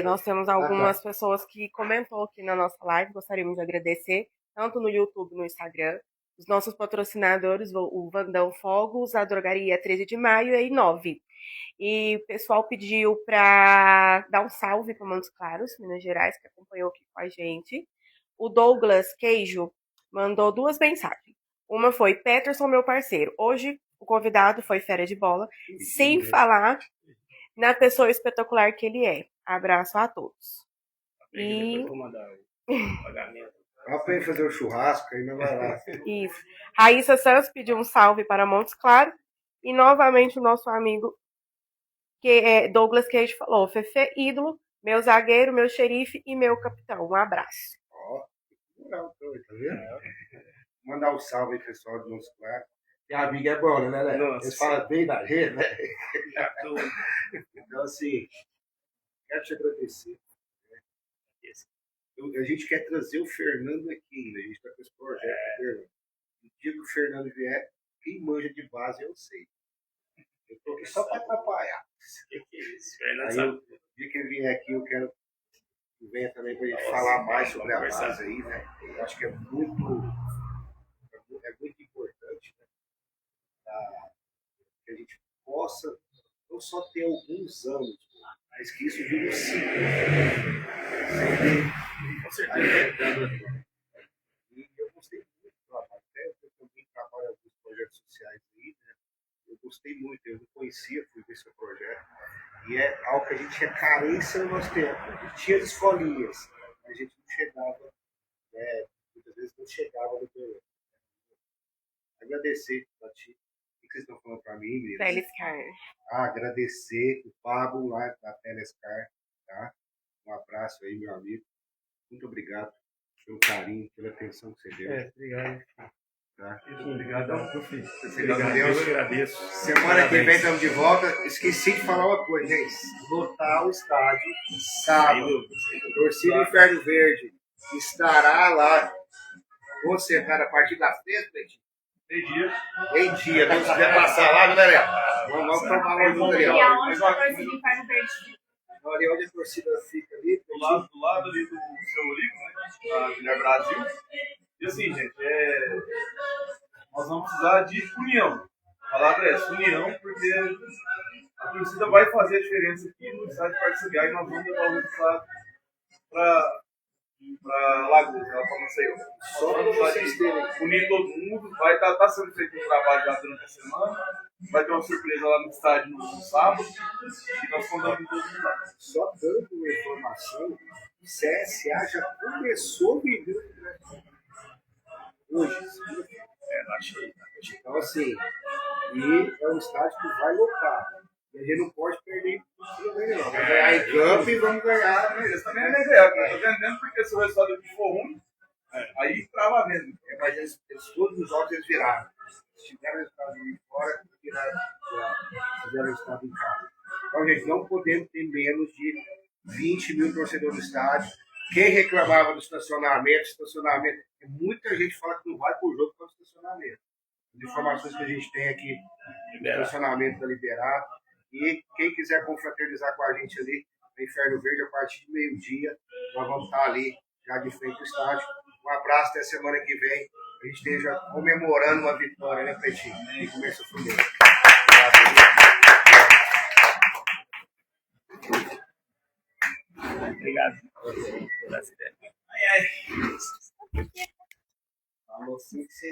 nós temos algumas pessoas que comentou aqui na nossa live, gostaríamos de agradecer, tanto no YouTube, no Instagram, os nossos patrocinadores, o Vandão Fogos, a Drogaria 13 de Maio e a Inove. E o pessoal pediu para dar um salve para Montes Claros, Minas Gerais, que acompanhou aqui com a gente. O Douglas Queijo mandou 2 mensagens. Uma foi, Peterson, meu parceiro. Hoje o convidado foi fera de bola, sem falar na pessoa espetacular que ele é. Abraço a todos. E vou mandar o pagamento. Dá pra ele fazer o churrasco, aí não vai lá. Isso. Raíssa Santos pediu um salve para Montes Claros. E novamente o nosso amigo Douglas Queijo falou, Fefe ídolo, meu zagueiro, meu xerife e meu capitão. Um abraço. Ó, não, tá vendo? Mandar um salve aí, pessoal do Montes Claros. E a amiga é boa, né, Léo? Eles falam bem da gente, né? Então, assim, quero te agradecer. A gente quer trazer o Fernando aqui, né? A gente está com esse projeto. No dia que o Fernando vier, quem manja de base eu sei. Eu estou aqui só para atrapalhar. Que é isso? Fernando Aí, sabe. no dia que ele vier aqui, eu quero que venha também para a gente falar mais sobre a base aí, né? Eu acho que é muito importante, né? Que a gente possa não só ter alguns anos, mas que isso vire um ciclo. Com certeza. E eu gostei muito do trabalho. Até eu também trabalho em alguns projetos sociais aí, né? Eu gostei muito, eu não conhecia, fui ver seu projeto. E é algo que a gente tinha carência no nosso tempo. A gente tinha as escolinhas, mas a gente não chegava, né? Muitas vezes não chegava no projeto. Agradecer a ti. O que vocês estão falando para mim, meninas? Telescar. Agradecer o Pablo lá da Telescar, tá? Um abraço aí, meu amigo. Muito obrigado pelo carinho, pela atenção que você deu. Obrigado. Tá? Obrigadão, eu fiz. Obrigado a Deus. Eu agradeço. Semana que vem estamos de volta. Esqueci de falar uma coisa, gente. Lotar o estádio sábado. Torcida Inferno Verde estará lá concentrada a partir das 3, Betinho. Em dia, não se quiser passar lá, galera. Vamos tomar uma junto ali, ó. E aonde a torcida Inferno Verde fica? Olha onde a torcida fica ali. Do lado ali do seu Olivo, né? Da Guilherme Brasil. E assim, gente, nós vamos precisar de união. A palavra é essa, união, porque a torcida vai fazer a diferença aqui no estádio de Participar e nós vamos levar o resultado para Lagoas, para Maceió. Só para vocês terem. Unir todo mundo, vai estar sendo feito um trabalho já durante a semana, vai ter uma surpresa lá no estádio no sábado, e nós contamos todo mundo lá. Só dando uma informação, o CSA já começou o vídeo, né? Hoje, Achei. então assim, e é um estádio que vai lotar. E a gente não pode perder não. Vamos ganhar em campo e vamos ganhar. Isso também é ideia, né? Estou vendendo porque se o resultado aqui for ruim, aí trava a venda. Mas eles, todos os jogos eles viraram. Se tiveram resultado de fora, fizeram resultado em casa. Então, gente, não podemos ter menos de 20 mil torcedores no estádio. Quem reclamava do estacionamento, muita gente fala que não vai pro jogo por causa do estacionamento. As informações que a gente tem aqui, o estacionamento está liberado. E quem quiser confraternizar com a gente ali, no Inferno Verde, a partir de meio-dia, nós vamos estar ali, já de frente ao estádio. Um abraço, até semana que vem. A gente esteja comemorando uma vitória, né, Pretinho? E começa o primeiro. Obrigado. Falou assim que você